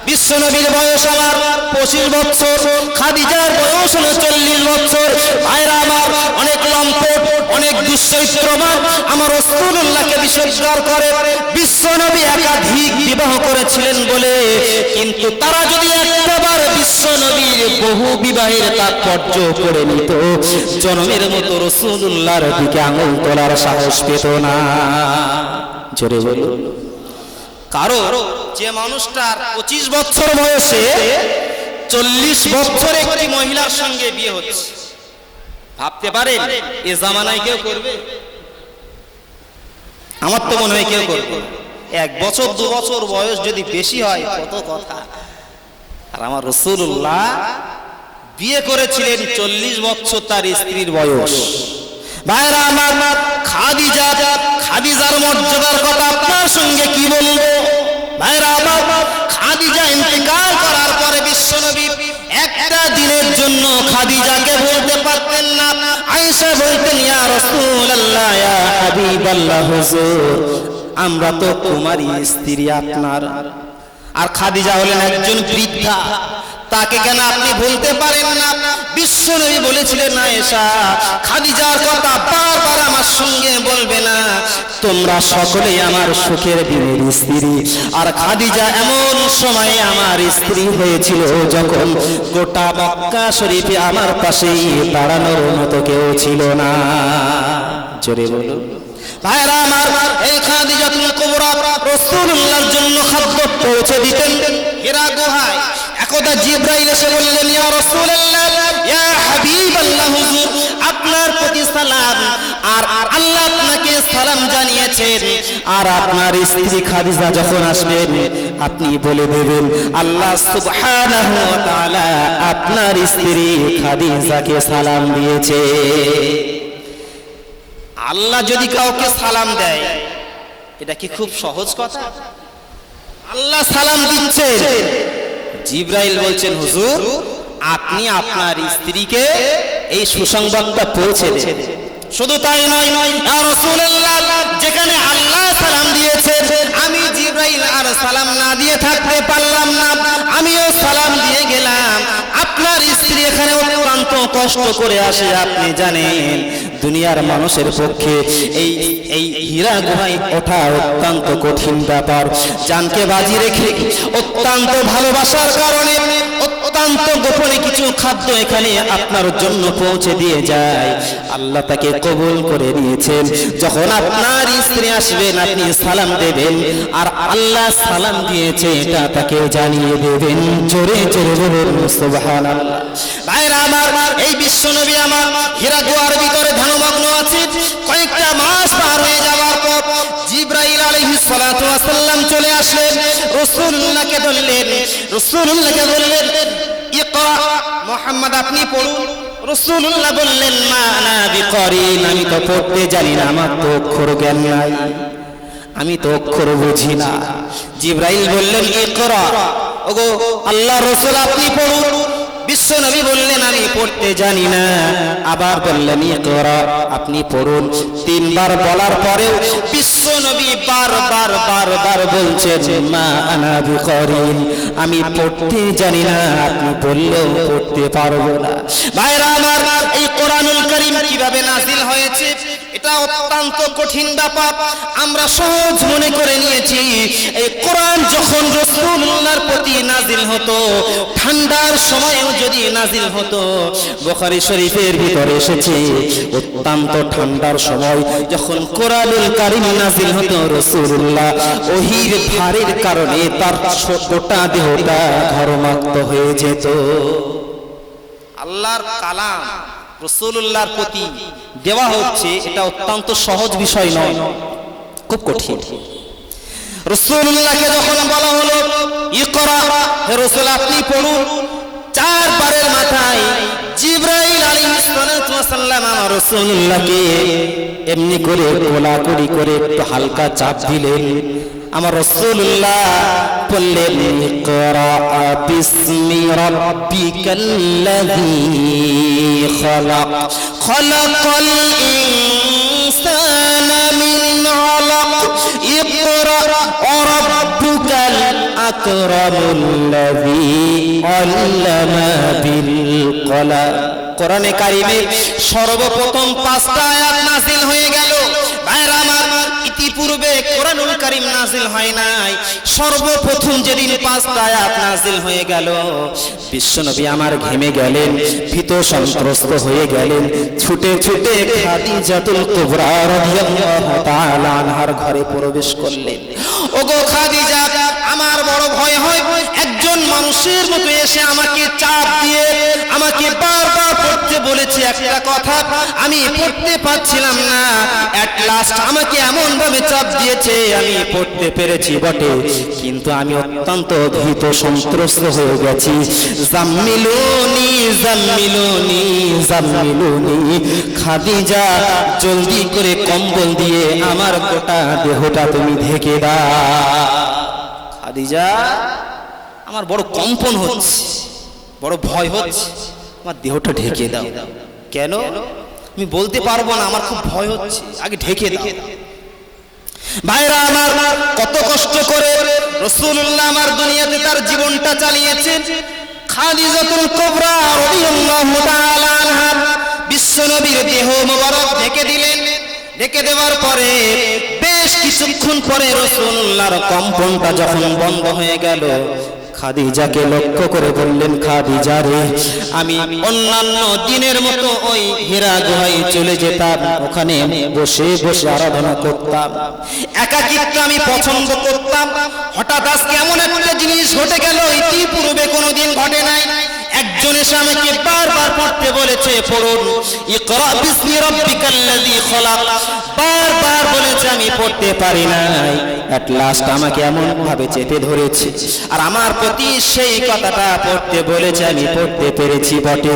বিশ্বনবীর বয়স আমার 25 বছর, খাদিজার বয়স হলো 40 বছর। ভাইরা আমার, অনেক লম্পট, অনেক দুশ্চরিত্রবান আমার রাসূলুল্লাহকে বিশ্বস্কার করে। বিশ্বনবী একাধিক বিবাহ করেছিলেন বলে, কিন্তু তারা যদি একবার বিশ্বনবীর বহু বিবাহের তাৎপর্য করে নিত, জনমের মতো রাসূলুল্লাহর দিকে আঙুল তোলার সাহস পেত না। জোরে বলুন। কারণ যে মানুষটার 25 বছর বয়সে 40 বছর একটি মহিলার সঙ্গে বিয়ে হচ্ছে, ভাবতে পারেন এ জামানায় কেউ করবে? আমার তো মনে হয় কেউ করবে। 1 বছর 2 বছর বয়স যদি বেশি হয় কত কথা। আর আমার রাসূলুল্লাহ বিয়ে করেছিলেন 40 বছর তার স্ত্রীর বয়স। ভাইরা আমার, খাদিজার মর্যাদার কথা আপনার সঙ্গে কি বলবো? ভাইরা আমার, খাদিজা ইন্তেকাল করার পরে বিশ্বনবী একটা দিনের জন্য খাদিজাকে বলতে পারতেন না। আয়েশা বলতেন, ইয়া রাসূলুল্লাহ, ইয়া হাবিবাল্লাহ, হুজুর আমরা তো তোমারই স্ত্রী আপনার। আর খাদিজা হলেন একজন বৃদ্ধা, তাকে কেন আপনি বলতে পারেন না? বিশ্বনবী বলেছিলেন, আয়েশা খাদিজার কথা বারবার আমার সঙ্গে বলবে না, তোমরা সকলেই আমার সুখের দিনের স্ত্রী। আর খাদিজা এমন সময়ে আমার স্ত্রী হয়েছিল যখন গোটা মক্কা শরীফে আমার পাশেই দাঁড়ানোর মতো কেউ ছিল না। জোরে বলুন। ভাইরা আমার, এই খাদিজাতুল কুবরা রাসূলুল্লাহর জন্য খাদ্য পৌঁছে দিতেন হীরা গুহায়। একদা জিবরাইল এসে বললেন, ইয়া রাসূলুল্লাহ, ইয়া হাবিবাল্লাহ হুজুর, আপনার প্রতি সালাম, আর আল্লাহ আপনাকে সালাম জানিয়েছেন। আর আপনার স্ত্রী খাদিজা যখন আসবেন আপনি বলে দেবেন আল্লাহ সুবহানাহু ওয়া তাআলা আপনার স্ত্রী খাদিজাকে সালাম দিয়েছে। আল্লাহ যদি কাউকে সালাম দেয়, এটা কি খুব সহজ কথা? আল্লাহ সালাম দিচ্ছেন, জিবরাইল বলছেন হুজুর আপনি আপনার স্ত্রীকে এই সুসংবাদটা পৌঁছে দেন। শুধু তাই নয়, ইয়া রাসূলুল্লাহ, যেখানে আল্লাহ সালাম দিয়েছেন আমি জিবরাইল আর সালাম না দিয়ে থাকতে পারলাম না, আমিও সালাম দিয়ে গেলাম। আপনার স্ত্রী এখানে অত্যন্ত কষ্ট করে আসে, আপনি জানেন দুনিয়ার মানুষের পক্ষে এই হীরা গুহায় ওঠা অত্যন্ত কঠিন ব্যাপার। জানকে বাজি রেখে অত্যন্ত ভালোবাসার কারণে অত্যন্ত গোপনে কিছু খাদ্য এখানে আপনার জন্য পৌঁছে দিয়ে যায়। আল্লাহ তাকে কবুল করে নিয়েছেন। যখন আপনার স্ত্রী আসবেন আপনি সালাম দেবেন, আর আল্লাহ সালাম দিয়েছে এটা তাকে জানিয়ে দেবেন। জোরে জোরে বলুন সুবহানাল্লাহ। ভাইরা আমার, এই বিশ্বনবী আমার হীরা গুহার ভিতরে ধ্যানমগ্ন আছে। কয়েকটা মাস পার হয়ে যাওয়ার পর জিবরাইল আলাইহিস সালাতু ওয়াস সালাম চলে আসলেন, রাসূলুল্লাহকে বললেন ইকরা, মুহাম্মদ আপনি পড়ুন। রাসূলুল্লাহ বললেন মা আনা বিকরিন, আমি তো পড়তে জানি না, আমার তো অক্ষর জ্ঞান নাই, আমি তো অক্ষর বুঝি না। জিবরাইল বললেন ইকরা, ওগো আল্লাহর রাসূল আপনি পড়ুন। বিশ্বনবী বললেন আমি পড়তে জানি না। আবার বললেন ইকরা, আপনি পড়ুন। তিনবার বলার পরেও বিশ্বনবী বারবার বলছেন মা আনা বিকরিন, আমি পড়তে জানি না, আপনি বললেও পড়তে পারবো না। ভাইরা আমার, এই কোরআনুল কারীম কিভাবে নাযিল হয়েছে এটা অত্যন্ত কঠিন ব্যাপার। আমরা সহজ মনে করে নিয়েছি এই কোরআন যখন রাসূলুল্লাহর প্রতি নাযিল হতো, ঠান্ডার সময়ও যদি নাযিল হতো। বুখারী শরীফের ভিতরে এসেছে অত্যন্ত ঠান্ডার সময় যখন কোরআনুল কারীম নাযিল হতো, রাসূলুল্লাহ ওহীর ভারের কারণে তার গোটা দেহটা ঘর্মাক্ত হয়ে যেত। আল্লাহর কালাম রাসূলুল্লাহর প্রতি দেওয়া হচ্ছে, এটা অত্যন্ত সহজ বিষয় নয়, খুব কঠিন। রাসূলুল্লাহকে যখন বলা হলো ইকরা, হে রাসূল আপনি পড়ুন, চারবারের মাথায় জিবরাইল আলাইহিস সালাতু ওয়াস সালাম আমার রাসূলুল্লাহকে এমনি করে কোলাকুলি করে একটু হালকা চাপ দিলেন। আমার রাসূলুল্লাহ বললেন ইকরা বিসমি রাব্বিকাল্লাযী খালাক, খালাকাল ইনসানা মিন আলাক, ইকরা রাব্বুকাল আকরামুল্লাযী আল্লামা বিল কলাম। কোরআনে কারীমে সর্বপ্রথম 5টা আয়াত নাযিল হয়ে গেল। ভাইরা আমার, ইতিপূর্বে কোরআনুল কারীম নাযিল হয় নাই। সর্বপ্রথম যেদিন 5টা আয়াত নাযিল হয়ে গেল, বিশ্বনবী আমার ঘেমে গেলেন, ভীত সন্ত্রস্ত হয়ে গেলেন, ছুটে ছুটে খাদিজাতুল কুবরা রাদিয়াল্লাহু তাআলা আনহার ঘরে প্রবেশ করলেন। ওগো খাদিজা, আমার বড় ভয় হয়, একজন মানুষের মতো এসে আমাকে চাপ দিয়ে আমাকে বারবার পড়তে বলেছে একটা কথা, আমি পড়তে পারছিলাম না। এট লাস্ট আমাকে এমন ভাবে চাপ দিয়েছে, আমি পড়তে পেরেছি বটে, কিন্তু আমি অত্যন্ত ভীত সন্ত্রস্ত হয়ে গেছি। জাম্মিলুনি জাম্মিলুনি জাম্মিলুনি, খাদিজা জলদি করে কম্বল দিয়ে আমার গোটা দেহটা তুমি ঢেকে দাও। খাদিজা, আমার বড় কম্পন হচ্ছে, বড় ভয় হচ্ছে, আমার দেহটা ঢেকে দাও। কেন? আমি বলতে পারবো না, আমার খুব ভয় হচ্ছে, আগে ঢেকে দাও। ভাইরা আমার, কত কষ্ট করে রাসূলুল্লাহ আমার দুনিয়াতে তার জীবনটা চালিয়েছেন। খাদিজাতুল কুবরা রাদিয়াল্লাহু তাআলা আনহা বিশ্বনবীর দেহ মোবারক ঢেকে দিলেন। ঢেকে দেওয়ার পরে বেশ কিছুক্ষণ পরে রাসূলুল্লাহর কম্পনটা যখন বন্ধ হয়ে গেল, খাদিজাকে লক্ষ্য করে বললেন, খাদিজা রে, আমি অন্যান্য দিনের মতো ওই হীরা গুহায় চলে যেতাম, ওখানে বসে বসে আরাধনা করতাম, একাকিত্ব আমি পছন্দ করতাম। হঠাৎ আজকে এমন একটা জিনিস ঘটে গেল, ইতিপূর্বে কোনোদিন ঘটে নাই। একজন এসে আমাকে বারবার বারবার পড়তে বলেছে, পড়ুন ইকরা বিসমি রাব্বিকাল্লাযী খলাক, বারবার বলেছে, আমি পড়তে পারি নাই। এট লাস্ট আমাকে এমন ভাবে চেপে ধরেছে, আর আমার প্রতি সেই কথাটা পড়তে বলেছে, আমি পড়তে পেরেছি বটে,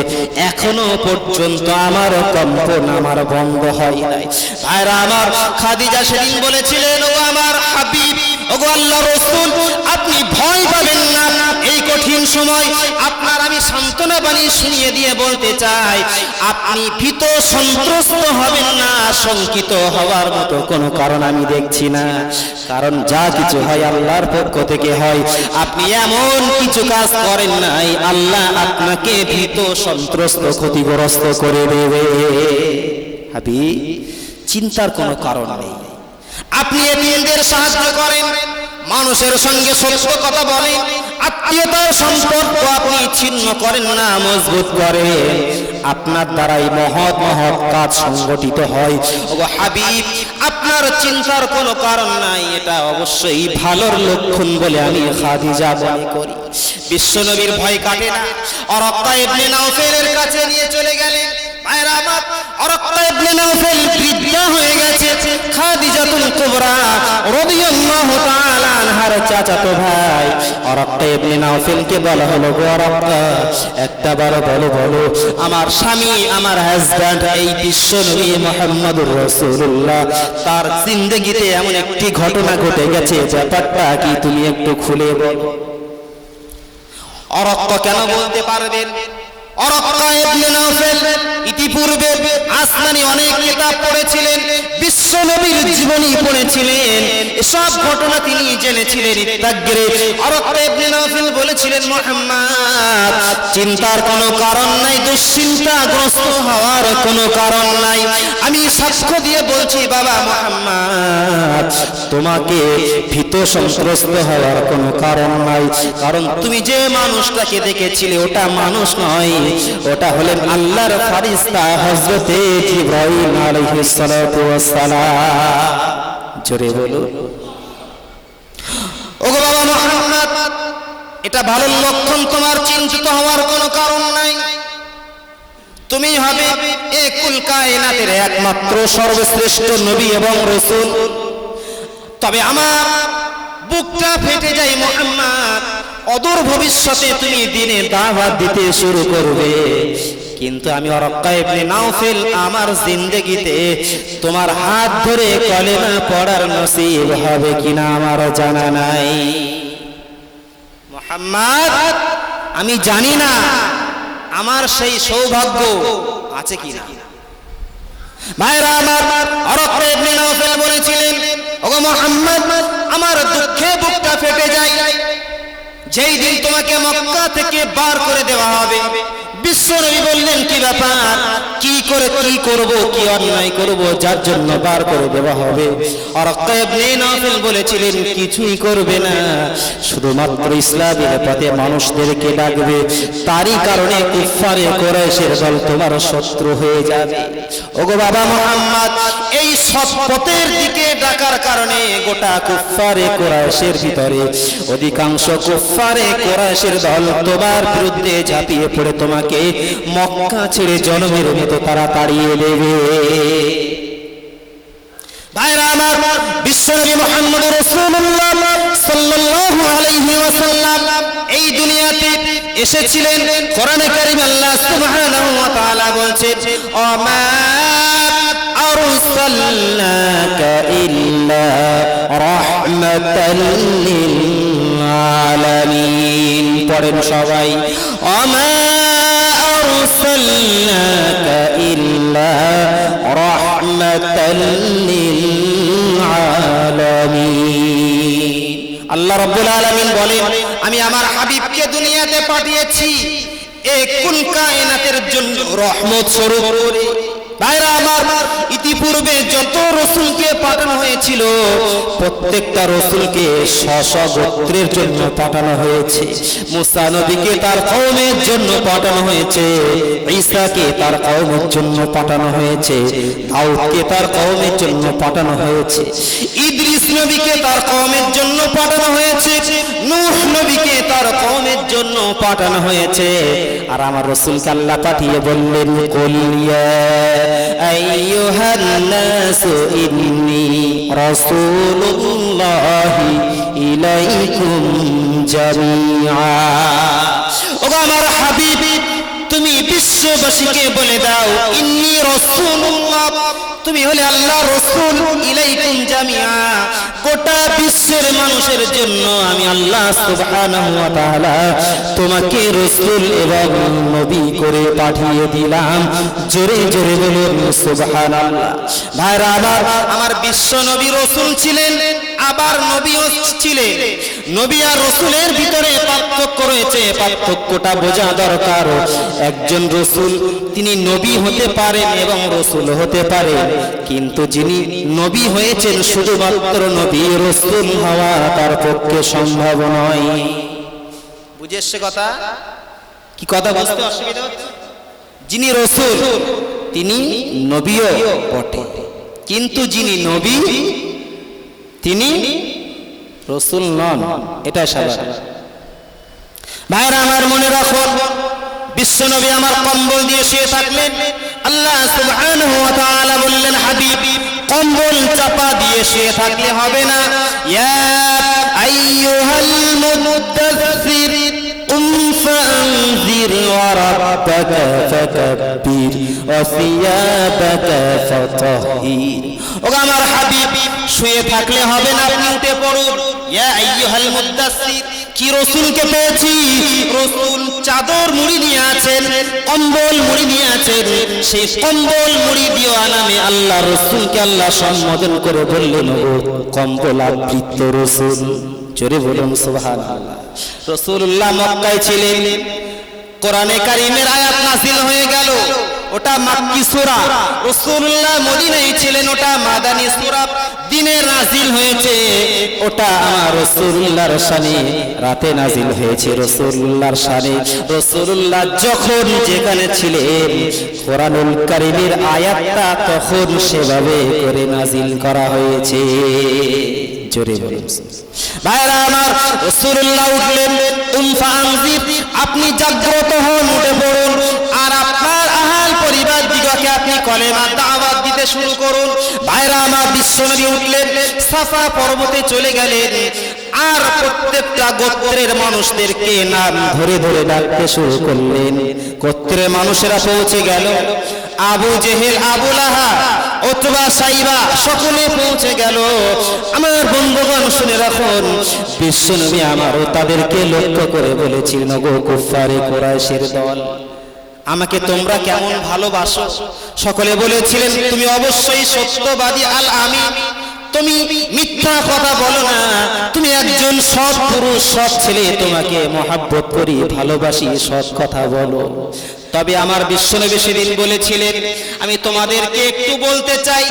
এখনো পর্যন্ত আমার কম্পন আমার বন্ধ হয় নাই। ভাইরা আমার, খাদিজা সেদিন বলেছিলেন, ও আমার হাবিব, ওগো আল্লাহর রাসূল, আপনি ভয় পাবেন না, এই কঠিন সময় আপনার আমি সান্ত্বনা বাণী শুনিয়ে দিয়ে বলতে চাই, আপনি ভীত সন্ত্রস্ত হবেন না, শঙ্কিত হওয়ার মতো কোনো কারণ আমি দেখছি না। কারণ যা কিছু হয় আল্লাহর পক্ষ থেকে হয়। আপনি এমন কিছু কাজ করেন নাই, আল্লাহ আপনাকে ভীত সন্ত্রস্ত ক্ষতিগ্রস্ত করে দেবে। হাবিব, চিন্তার কোনো কারণ নেই। আপনি এতিমদের সাহায্য করেন, মানুষের সঙ্গে সত্য কথা বলেন, আত্মীয়তার সম্পর্ক আপনি ছিন্ন করেন না, মজবুত করেন। আপনার দ্বারাই মহৎ মহৎ কাজ সংগঠিত হয়। ওগো হাবিব, আপনার চিন্তার কোনো কারণ নাই, এটা অবশ্যই ভালোর লক্ষণ বলে আমি খাদিজা মনে করি। বিশ্বনবীর ভয় কাটে না, ওরাক্কা ইবনে নাওফেলের কাছে নিয়ে চলে গেলেন। ভাইরা আমার, ওরাক্কা ইবনে নাওফেল বৃদ্ধা হয়ে গেছে। খাদিজাতুল কুবরা রাদিয়াল্লাহু তাআলা আনহার চাচাতো ভাই ওরাক্কা ইবনে নাওফেলকে বলা হলো, গো ওরাক্কা, একটা বার বলো আমার স্বামী, আমার হাজব্যান্ড, এই বিশ্বনবী মুহাম্মদুর রাসূলুল্লাহ, তার জিন্দেগিতে এমন একটি ঘটনা ঘটে গেছে, ব্যাপারটা কি তুমি একটু খুলে বলো। ওরাক্কা কেন বলতে পারবেন? ওরাক্কা ইবনে নাওফেল ইতিপূর্বে আসমানি অনেক কিতাব পড়েছিলেন, বিশ্বনবীর জীবনী পড়েছিলেন, এসব ঘটনা তিনি জেনেছিলেন ইত্যাগ্রে। ওরাক্কা ইবনে নাওফেল বলেছিলেন, মুহাম্মদ, চিন্তার কোনো কারণ নাই, দুশ্চিন্তাগ্রস্ত হওয়ার কোনো কারণ নাই। আমি সাক্ষ্য দিয়ে বলছি বাবা মুহাম্মদ, তোমাকে ভীত সন্ত্রস্ত হওয়ার কোনো কারণ নাই। কারণ তুমি যে মানুষটাকে দেখেছিলে ওটা মানুষ নয়, ওটা হলেন আল্লাহর ফেরেশতা হযরতে জিবরাইল আলাইহিস সালাতু ওয়াস সালাম। জোরে বলো। ওগো বাবা মুহাম্মদ, এটা ভালো লক্ষণ, তোমার চিন্তিত হওয়ার কোনো কারণ নাই। তুমি হবে এ কুল কায়নাতের একমাত্র সর্বশ্রেষ্ঠ নবী এবং রাসূল। তবে আমার বুকটা ফেটে যায় মুহাম্মদ, অদূর ভবিষ্যতে তুমি দিনে দাওয়াত দিতে শুরু করবে, কিন্তু আমি ওরাক্কা ইবনে নাওফেল আমার জিন্দেগিতে তোমার হাত ধরে কলেমা পড়ার নসিব হবে কিনা আমার জানা নাই। মুহাম্মদ, আমি জানি না আমার সেই সৌভাগ্য আছে কিনা। ভাইরা আমার, ওরাক্কা ইবনে নাওফেল বলেছিলেন, ওগো মুহাম্মদ, আমার দুঃখে বুকটা ফেটে যায় যেই দিন তোমাকে মক্কা থেকে বার করে দেওয়া হবে। বিশ্বনবী বললেন, কি ব্যাপার, কি করব, কি অন্যায় করব যার জন্য বার করে দেওয়া হবে? ওরাক্কা ইবনে নাওফেল বলেছিলেন, কিছুই করবে না, শুধুমাত্র ইসলামের পথে মানুষদেরকে ডাকবে, তারই কারণে কুফারে কুরাইশের দল তোমার শত্রু হয়ে যাবে। ওগো বাবা মুহাম্মদ, এই সৎ পথের দিকে ডাকার কারণে গোটা কুফারে কুরাইশের ভিতরে অধিকাংশ কুফারে কুরাইশের দল তোমার বিরুদ্ধে ঝাঁপিয়ে পড়ে তোমাকে মক্কা ছেড়ে জনমের মতো তারা তাড়িয়ে দেবে। ভাইরা আমার, বিশ্বনবী মুহাম্মদ রাসূলুল্লাহ সাল্লাল্লাহু আলাইহি ওয়াসাল্লাম এই দুনিয়াতে এসেছিলেন। কোরআনে কারীম আল্লাহ সুবহানাহু ওয়া তাআলা বলছেন, ওমা আরসালনাকা ইল্লা রাহমাতাল লিল আলামিন। পড়েন সবাই, ওমা আরসালনাকা ইল্লা রাহমাতাল লিল আলামিন। আল্লাহ রাব্বুল আলামিন বলেন, আমি আমার হাবিবকে দুনিয়াতে পাঠিয়েছি এই কুল কায়নাতের জন্য রহমত স্বরূপ করে। ভাইরা আমার, ইতিপূর্বে যত রাসূলকে পাঠানো হয়েছিল প্রত্যেকটা রাসূলকে স্ব গোত্রের জন্য পাঠানো হয়েছে। মুসা নবীকে তার কওমের জন্য পাঠানো হয়েছে, ঈসাকে তার কওমের জন্য পাঠানো হয়েছে, দাউদকে তার কওমের জন্য পাঠানো হয়েছে, ইদ্রিস নবীকে তার কওমের জন্য পাঠানো হয়েছে, নূহ নবীকে তার কওমের জন্য পাঠানো হয়েছে। আর আমার রাসূলকে আল্লাহ পাঠিয়ে বললেন, কুল ইয়া আইয়ুহান নাসু ইন্নী রাসূলুল্লাহি ইলাইকুম জামিআ। ওগো আমার হাবিব, তুমি বিশ্ববাসীকে বলে দাও, ইন্নী রাসূলুল্লাহ, তুমি হলে আল্লাহর রাসূল, ইলাইকুম জামিআ, গোটা বিশ্বের মানুষের জন্য আমি আল্লাহ সুবহানাহু ওয়া তাআলা তোমাকে রাসূল এবং নবী করে পাঠিয়ে দিলাম। জোরে জোরে বলুন সুবহানাল্লাহ। ভাইরা আমার বিশ্ব নবী রাসূল ছিলেন, আবার নবীও ছিলেন। নবী আর রাসূলের ভিতরে পার্থক্য রয়েছে, পার্থক্যটা বোঝা দরকার। একজন রাসূল তিনি নবী হতে পারেন এবং রাসূল হতে পারেন, কিন্তু যিনি নবী হয়েছেন শুধুমাত্র নবী, রাসূল হওয়া তার পক্ষে সম্ভব নয়। বুঝে এসছে কথা? কি কথা বুঝতে অসুবিধা হচ্ছে? যিনি রাসূল তিনি নবীও বটে, কিন্তু যিনি নবী তিনি রাসূল নন, এটা স্বাভাবিক। ভাইরা আমার মনে রাখো, বিশ্ব নবী আমার কম্বল দিয়ে শুয়ে থাকলেন, আল্লাহ সুবহানাহু ওয়া তাআলা বললেন, হাবিব কম্বল চাপা দিয়ে শুয়ে থাকলে হবে না। ইয়া আইয়ুহাল মুদাথথির কুম ফাআনজির ওয়া রাব্বাকা ফাকাব্বির ওয়া সিয়াবাকা ফাতাহহির। ওগো আমার হাবিব, শুয়ে থাকলে হবে না, আপনি উঠে পড়ুন। ইয়া আইয়ুহাল মুদাথথির, কি রাসূলকে পেয়েছি, রাসূল চাদর মুড়ি নিয়ে আছেন, কম্বল মুড়ি নিয়ে আছেন, সেই কম্বল মুড়ি দিয়ে নামে আল্লাহ রাসূলকে আল্লাহ সম্বোধন করে বললেন, ও কম্বল আবৃত রাসূল। জোরে বলুন সুবহানাল্লাহ। রাসূলুল্লাহ মক্কায় ছিলেন, কোরআনে কারীমের আয়াত নাযিল হয়ে গেল, ওটা মাক্কি সূরা। রাসূলুল্লাহ মদিনায় ছিলেন, ওটা মাদানী সূরা। দিনে নাযিল হয়েছে, ওটা আমার রাসূলুল্লাহর শানে রাতে নাযিল হয়েছে রাসূলুল্লাহর শানে। রাসূলুল্লাহ যখন যেখানে ছিলেন, কোরআনুল কারীমের আয়াতটা তখন সেভাবে করে নাযিল করা হয়েছে। জোরে বলুন ভাইরা আমার। রাসূলুল্লাহ উঠলেন, ফাআনজির, আপনি জাগ্রত হন, উঠে পড়ুন, আর আপনার আহল পরিবার দিগকে আপনি কলেমা দাওয়াত দিতে শুরু করুন। ভাইরা আমার, বিশ্বনবী উঠলেন, সাফা পর্বতে চলে গেলেন, আর প্রত্যেকটা গোত্রের মানুষদেরকে নাম ধরে ধরে ডাকতে শুরু করলেন। গোত্রের মানুষেরা পৌঁছে গেল, আবু জেহেল, আবু লাহাব, উতবা, সাইবা সকলে পৌঁছে গেল। আমার বন্ধুগণ শুনে রাখুন, বিশ্বনবী আমারও তাদেরকে লক্ষ্য করে বলেছিলেন, গো কুফারে কুরাইশের দল, আমাকে তোমরা কেমন ভালোবাসো। সকলে বলেছিলেন, তুমি অবশ্যই সত্যবাদী আল আমিন, তুমি মিথ্যা কথা বলো না, তুমি একজন সৎ পুরুষ, সৎ ছেলে, তোমাকে মহাব্বত করি, ভালোবাসি, সৎ কথা বলো। তবে আমার বিশ্বনবী সেদিন বলেছিলেন, আমি তোমাদেরকে একটু বলতে চাই,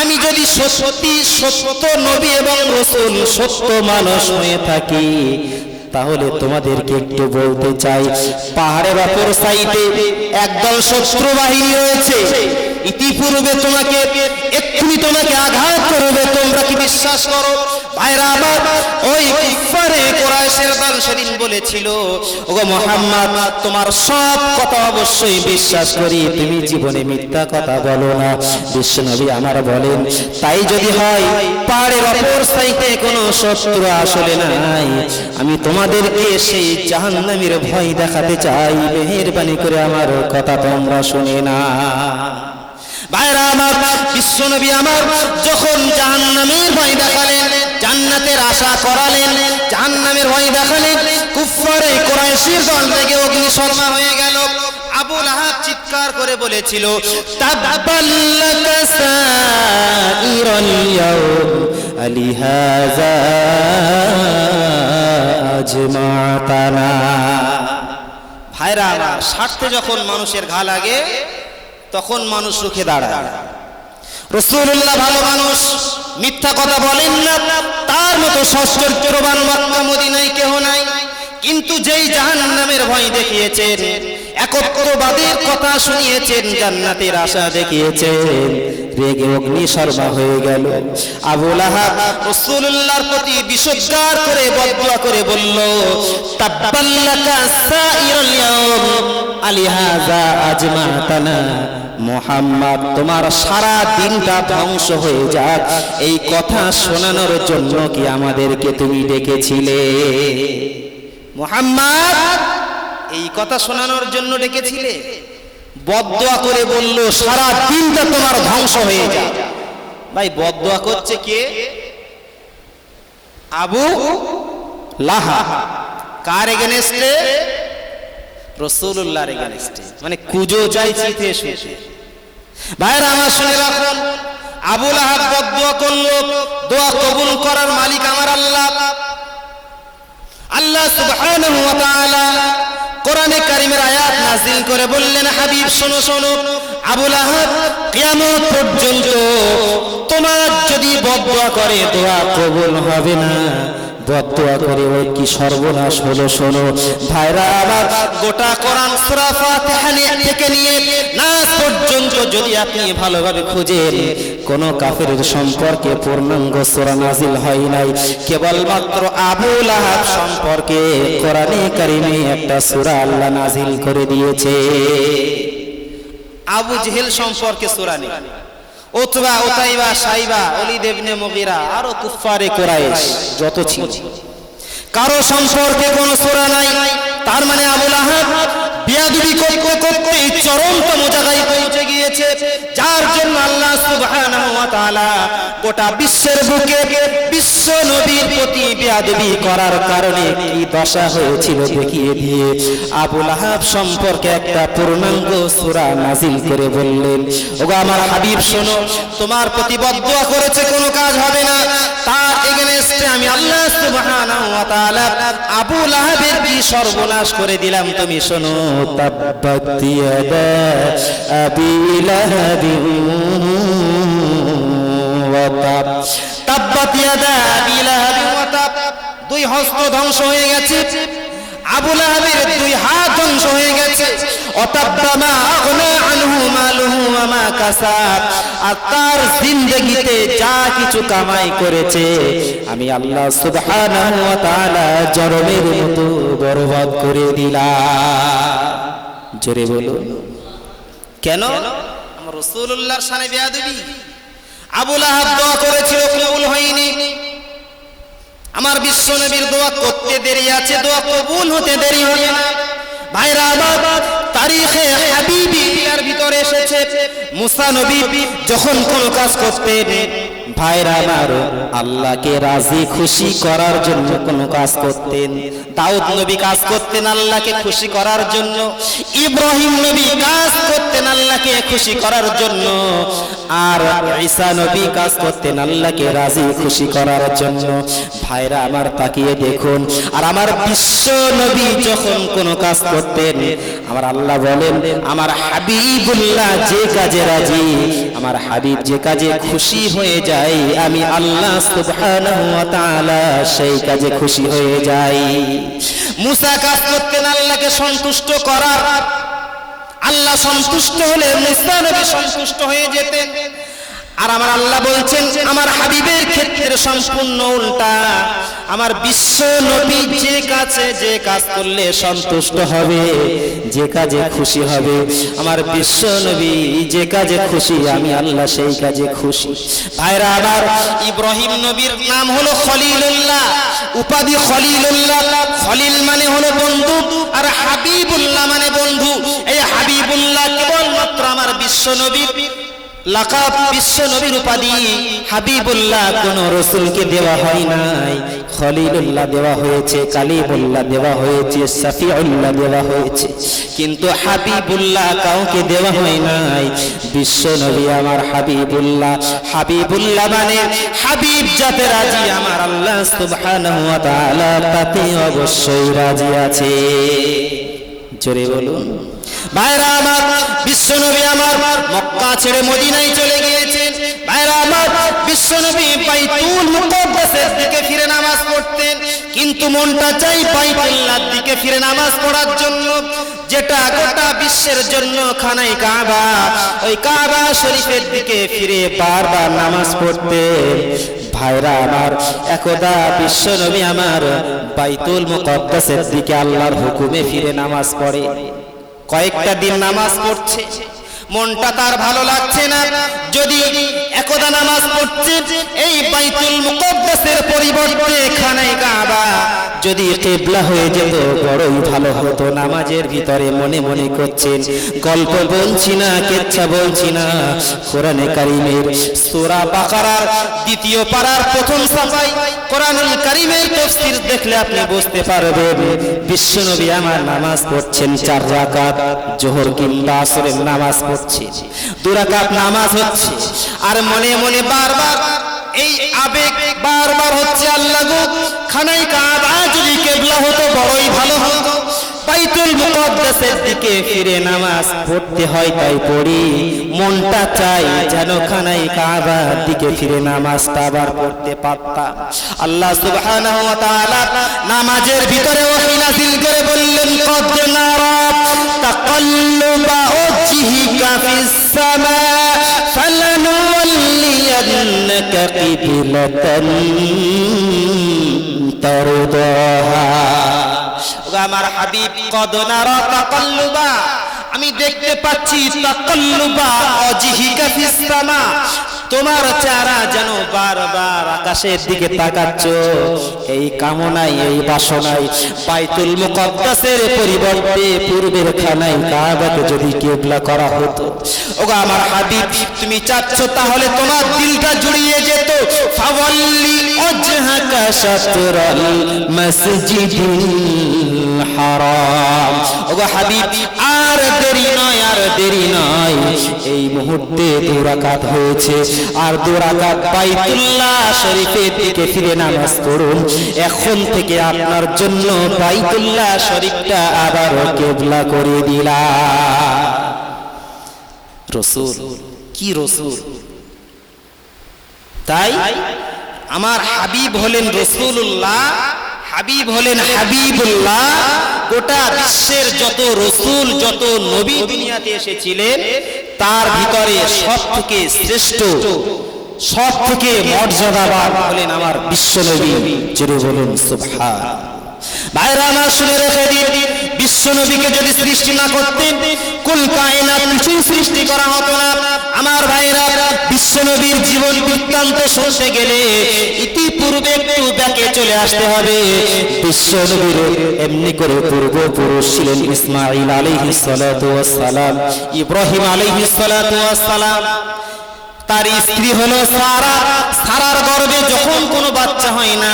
আমি যদি সত্যি সত্য নবী এবং রাসূল, সত্য মানুষ হয়ে থাকি, তাহলে তোমাদেরকে একটু বলতে চাই, পাহাড়ের অপর সাইডে একদল শত্রু বাহিনী রয়েছে, ইতিপূর্বে তোমাকে এক্ষুনি তোমাকে আঘাত করবে, তোমরা কি বিশ্বাস করো? ভাইরা আমার, ওই কুফারে কুরাইশের দল সেদিন বলেছিল, ওগো মুহাম্মদ, তোমার সব কথা অবশ্যই বিশ্বাস করি, তুমি জীবনে মিথ্যা কথা বলো না। বিশ্বনবী আমার বলেন, তাই যদি হয়, পাহাড়ের অপর সাইডে কোনো শত্রু আসলে নাই, আমি তোমাদেরকে সেই জাহান্নামের ভয় দেখাতে চাই, মেহেরবানি করে আমার কথা তোমরা শুনে না। ভাইরা আমার, বিশ্বনবী আমার যখন জাহান্নামের ভয় দেখালেন, জান্নাতের আশা করালেন, জাহান্নামের ভয় দেখালেন, কুফারে কুরাইশের দল থেকে অগ্নিশর্মা হয়ে গেল। আবু লাহাব চিৎকার করে বলেছিল, তাবাল্লাকা সাইরাল ইয়াউম আলিহাযা আজমাতানা। ভাইরা আমার, স্বার্থে যখন মানুষের ঘা লাগে, তখন মানুষ রুখে দাঁড়ায়। রাসূলুল্লাহ ভালো মানুষ, মিথ্যা কথা বলেন না, তার মতো সচ্চরিত্রবান মক্কা মদিনায় কেউ নাই। কিন্তু যেই জাহান্নামের ভয় দেখিয়েছেন, একত্ববাদের কথা শুনিয়েছেন, জান্নাতের আশা দেখিয়েছেন, রেগে অগ্নিশর্মা হয়ে গেল। আবু লাহাব রাসূলুল্লাহর প্রতি বিষোদ্গার করে বদদুয়া করে বলল, তাব্বাল্লাকা সাইরাল ইয়াউম আলিহাযা আজমাতানা, মুহাম্মদ তোমার সারা দিনটা ধ্বংস হয়ে যাক এই কথা শোনানোর জন্য কি আমাদেরকে তুমি ডেকেছিলে? মুহাম্মদ এই কথা শোনানোর জন্য ডেকেছিলে? বদদুয়া করে বলল সারা দিনটা তোমার ধ্বংস হয়ে যাক। ভাই বদদুয়া করছে কে? আবু লাহাব। কার এগেনস্টে? রাসূলুল্লাহর এগেনস্টে, মানে কুজো চাই চিতে শুতে। ভাইরা আমার শুনে রাখুন, আবু লাহাব বদদুয়া করলো, দোয়া কবুল করার মালিক আমার আল্লাহ। আল্লাহ সুবহানাহু ওয়া তাআলা কোরআনে কারীমের আয়াত নাযিল করে বললেন, হাবিব শোনো শোনো, আবু লাহাব কিয়ামত পর্যন্ত তোমার যদি বদদুয়া করে দোয়া কবুল হবে না। বদদুয়া করে ওই কি সর্বনাশ হলো শোনো। ভাইরা আমার, গোটা কোরআন সূরা ফাতিহা থেকে নিয়ে নাস পর্যন্ত যদি আপনি ভালোভাবে খুঁজেন, কোন কাফেরের সম্পর্কে পূর্ণাঙ্গ সূরা নাজিল হয় নাই। কেবলমাত্র আবু লাহাব সম্পর্কে কোরআনে কারীমে একটা সূরা আল্লাহ নাজিল করে দিয়েছে। আবু জেহেল সম্পর্কে সূরা নেই, উতবা, উতাইবা, সাইবা, ওলীদ ইবনে মুগীরা, আরো কুফারে কুরাইশ যত ছিল, কারো সম্পর্কে কোন সূরা নাই। তার মানে আবু লাহাব বিয়াদবি করতে চরমতম জায়গায় পৌঁছে গিয়েছে, যার জন্য আল্লাহ সুবহানাহু ওয়া তাআলা গোটা বিশ্বের বুকে বিশ্ব নবীর প্রতি বিয়াদবি করার কারণে কি দশা হয়েছিল দেখিয়ে দিয়ে আবু লাহাব সম্পর্কে একটা পূর্ণাঙ্গ সূরা নাজিল করে বললেন, ওগো আমার হাবিব শোনো, তোমার প্রতি বদদুয়া করেছে কোনো কাজ হবে না, তার এগেনস্টে আমি আল্লাহ সুবহানাহু ওয়া তাআলা আবু লাহাবের কি সর্বনাশ করে দিলাম তুমি শোনো। তাব্বাত ইয়াদা আবি লাহাবিন ওয়া তাব, তাব্বাত ইয়াদা আবি লাহাবিন ওয়া তাব, দুই হস্ত ধ্বংস হয়ে গেছে, আবু লাহাবের দুই হাত ধ্বংস হয়ে গেছে। অতাব্বা মা আগনা আনহু মালুহু ওয়া মা কাসাব, আর তার জিন্দেগিতে যা কিছু কামাই করেছে আমি আল্লাহ সুবহানাহু ওয়া তাআলা জরমের মতো বরবাদ করে দিলাম। জোরে বলুন কেন? আমার রাসূলুল্লাহর শানে বেয়াদবি। আবু লাহাব দোয়া করেছিল, কবুল হয়নি। আমার বিশ্ব নবীর দোয়া করতে দেরি আছে, দোয়া কবুল হতে দেরি হবে না। ভাইরা আমার, তারিখে হাবিবিয়ার ভিতরে এসেছে মুসা নবী যখন কোন কাজ করতেন, ভাইরা আমার, আল্লাহকে রাজি খুশি করার জন্য কোন কাজ করতেন। দাউদ নবী কাজ করতেন আল্লাহকে খুশি করার জন্য, ইব্রাহিম নবী কাজ করতেন আল্লাহকে খুশি করার জন্য, আর ঈসা নবী কাজ করতেন আল্লাহকে রাজি খুশি করার জন্য। ভাইরা আমার, তাকিয়ে দেখুন, আর আমার বিশ্ব নবী যখন কোন কাজ করতেন, আমার আল্লাহ বলেন, আমার হাবিবুল্লাহ যে কাজে রাজি, আমার হাবিব যে কাজে খুশি হয়ে যায়, আমি আল্লাহ সুবহানাহু ওয়া তাআলা সেই কাজে খুশি হয়ে যাই। মুসা কাজ করতেন আল্লাহকে সন্তুষ্ট করার, আল্লাহ সন্তুষ্ট হলে মুসা নবী সন্তুষ্ট হয়ে যেতেন। আর আমার আল্লাহ বলছেন আমার হাবিবের ক্ষেত্রে সম্পূর্ণ উল্টা, আমার বিশ্ব নবী যে কাজ করলে সন্তুষ্ট হবে, যে কাজে খুশি হবে, আমার বিশ্ব নবী যে কাজে খুশি, আমি আল্লাহ সেই কাজে খুশি। ভাইরা আমার, ইব্রাহিম নবীর নাম হলো খলিলুল্লাহ, উপাধি খলিলুল্লাহ। খলিল মানে হলো বন্ধু, আর হাবিবুল্লাহ মানে বন্ধু। এই হাবিবুল্লাহ কেবলমাত্র আমার বিশ্ব নবী লাকাব, বিশ্ব নবীর উপাধি হাবিবুল্লাহ কোন রাসূলকে দেওয়া হয় নাই। খলিলুল্লাহ দেওয়া হয়েছে, কালিমুল্লাহ দেওয়া হয়েছে, সাফিউল্লাহ দেওয়া হয়েছে, কিন্তু হাবিবুল্লাহ কাউকে দেওয়া হয় নাই। বিশ্ব নবী আমার হাবিবুল্লাহ। হাবিবুল্লাহ মানে হাবিব যাতে রাজি, আমার আল্লাহ সুবহানাহু ওয়া তাআলা তাতে অবশ্যই রাজি আছে। জোরে বলুন। ভাইরা আমার, বিশ্বনবী আমার মক্কা ছেড়ে মদিনায় চলে গিয়েছেন। ভাইরা আমার, বিশ্বনবী বাইতুল মুকাদ্দাসের দিকে ফিরে নামাজ পড়তেন, কিন্তু মনটা চাই বাইতুল্লাহর দিকে ফিরে নামাজ পড়ার জন্য, যেটা গোটা বিশ্বের জন্য খানায় কাবা। ওই কাবা শরীফের দিকে ফিরে বারবার নামাজ পড়তেন। ভাইরা আমার, একদা বিশ্বনবী আমার বাইতুল মুকাদ্দাসের দিকে আল্লাহর হুকুমে ফিরে নামাজ পড়ে। কয়েকটা দিন নামাজ পড়ছে, মনটা তার ভালো লাগছে না। যদি একদা নামাজ পড়ছে এই বাইতুল মুকাদ্দাসের পরিবর্তে খানায় কাবা যদি কিবলা হয়ে যেত বড়ই ভালো হতো। নামাজের ভিতরে মনে মনে করছেন, গল্প বলছি না, কেচ্ছা বলছি না, কোরআনে কারীমের সূরা বাকারার 2য় পারার 1ম সাফায় কোরআনুল কারীমের তাফসীর দেখলে আপনি বুঝতে পারবেন বিশ্বনবী আমার নামাজ পড়ছেন 4 রাকাত, যোহর কিংবা আসরের নামাজ পড়ছে 2 রাকাত নামাজ হচ্ছে, আর মনে মনে বারবার এই আবেগ বারবার হচ্ছে, আল্লাহ গো খানায় কাবা যদি কিবলা হতো বড়ই ভালো হতো। বাইতুল মুকাদ্দাসের দিকে ফিরে নামাজ পড়তে হয় তাই পড়ি, মনটা চাই যেন খানায় কাবার দিকে ফিরে নামাজটা আবার পড়তে পারতাম। আল্লাহ সুবহানাহু ওয়া তাআলা নামাজের ভিতরে ওহী নাযিল করে বললেন, কদ নারা তাকাল্লুবা ওয়াজহিকা ফিস সামা ফালানুওয়াল্লিয়ান্নাকা কিবলাতান তারদাহা। আমার হাবিব, কদ নারা তাকাল্লুবা, আমি দেখতে পাচ্ছি তাকাল্লুবা ওয়াজহিকা ফিস সামা, তোমার চেহারা যেন বারবার আকাশের দিকে তাকাচ্ছ। এই কামনায়, এই বাসনায় বাইতুল মুকাদ্দাসের পরিবর্তে পূর্বের খানায় কাবাকে যদি কিবলা করা হতো। ওগো আমার হাবিব, তুমি চাচ্ছ তাহলে তোমার দিলটা জুড়িয়ে যেত। ফাওয়াল্লি ওয়াজহাকা শাতরাল মাসজিদিল হারাম। ওগো হাবিব, আর দেরি নয়, আর দেরি নয়, এই মুহূর্তে 2 রাকাত হয়েছে, আর 2 রাকাত বাইতুল্লাহ শরীফের দিকে ফিরে নামাজ পড়ুন। এখন থেকে আপনার জন্য বাইতুল্লাহ শরীফটা আবারও কিবলা করে দিলাম। রাসূল কি রাসূল, তাই আমার হাবিব হলেন রাসূলুল্লাহ, হাবিব হলেন হাবিবুল্লাহ। গোটা বিশ্বের যত রাসূল, যত নবী দুনিয়াতে এসেছিলেন তার ভিতরে সবথেকে শ্রেষ্ঠ, সবথেকে মর্যাদাবান হলেন আমার বিশ্বনবী। জোরে বলুন সুবহান। ভাইরা আমার, শুনে রেখে দিন, বিশ্বনবীকে যদি সৃষ্টি না করতেন কুল কায়নাত কিছুই সৃষ্টি করা হতো না। আমার ভাইরা, বিশ্বনবীর জীবন বৃত্তান্ত শুনতে গেলে ইতিপূর্বে একটু ব্যাকে চলে আসতে হবে। বিশ্বনবীর এমনি করে পূর্বপুরুষ ছিলেন ইসমাঈল আলাইহিস সালাতু ওয়াস সালাম, ইব্রাহিম আলাইহিস সালাতু ওয়াস সালাম, তার স্ত্রী হলো সারা। সারার গর্ভে যখন কোনো বাচ্চা হয় না,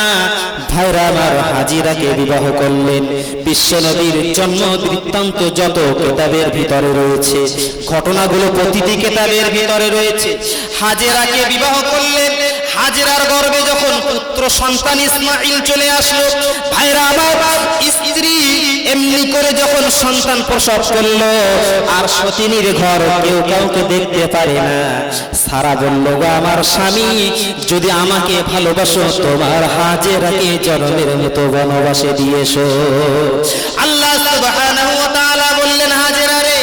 ভাইরা আমার হাজিরাকে বিবাহ করলেন। বিশ্বনবীর জন্ম বৃত্তান্ত যত কিতাবের ভিতরে রয়েছে, ঘটনাগুলো প্রতিটি কিতাবের ভিতরে রয়েছে। হাজেরাকে বিবাহ করলেন, হাজেরার গর্ভে যখন পুত্র সন্তান ইসমাঈল চলে আসলো, ভাইরা আমার স্ত্রী এমনি করে যখন সন্তান প্রসব করলো, আর সতীনীর ঘর কেউ কাউকে দেখতে পারে না। সারা বলল, গো আমার স্বামী, যদি আমাকে ভালোবাসো তোমার হাজেরাকে জন্মের মতো বনবাসে দিয়েছো। আল্লাহ সুবহানাহু ওয়া তাআলা বললেন, হাজেরা রে,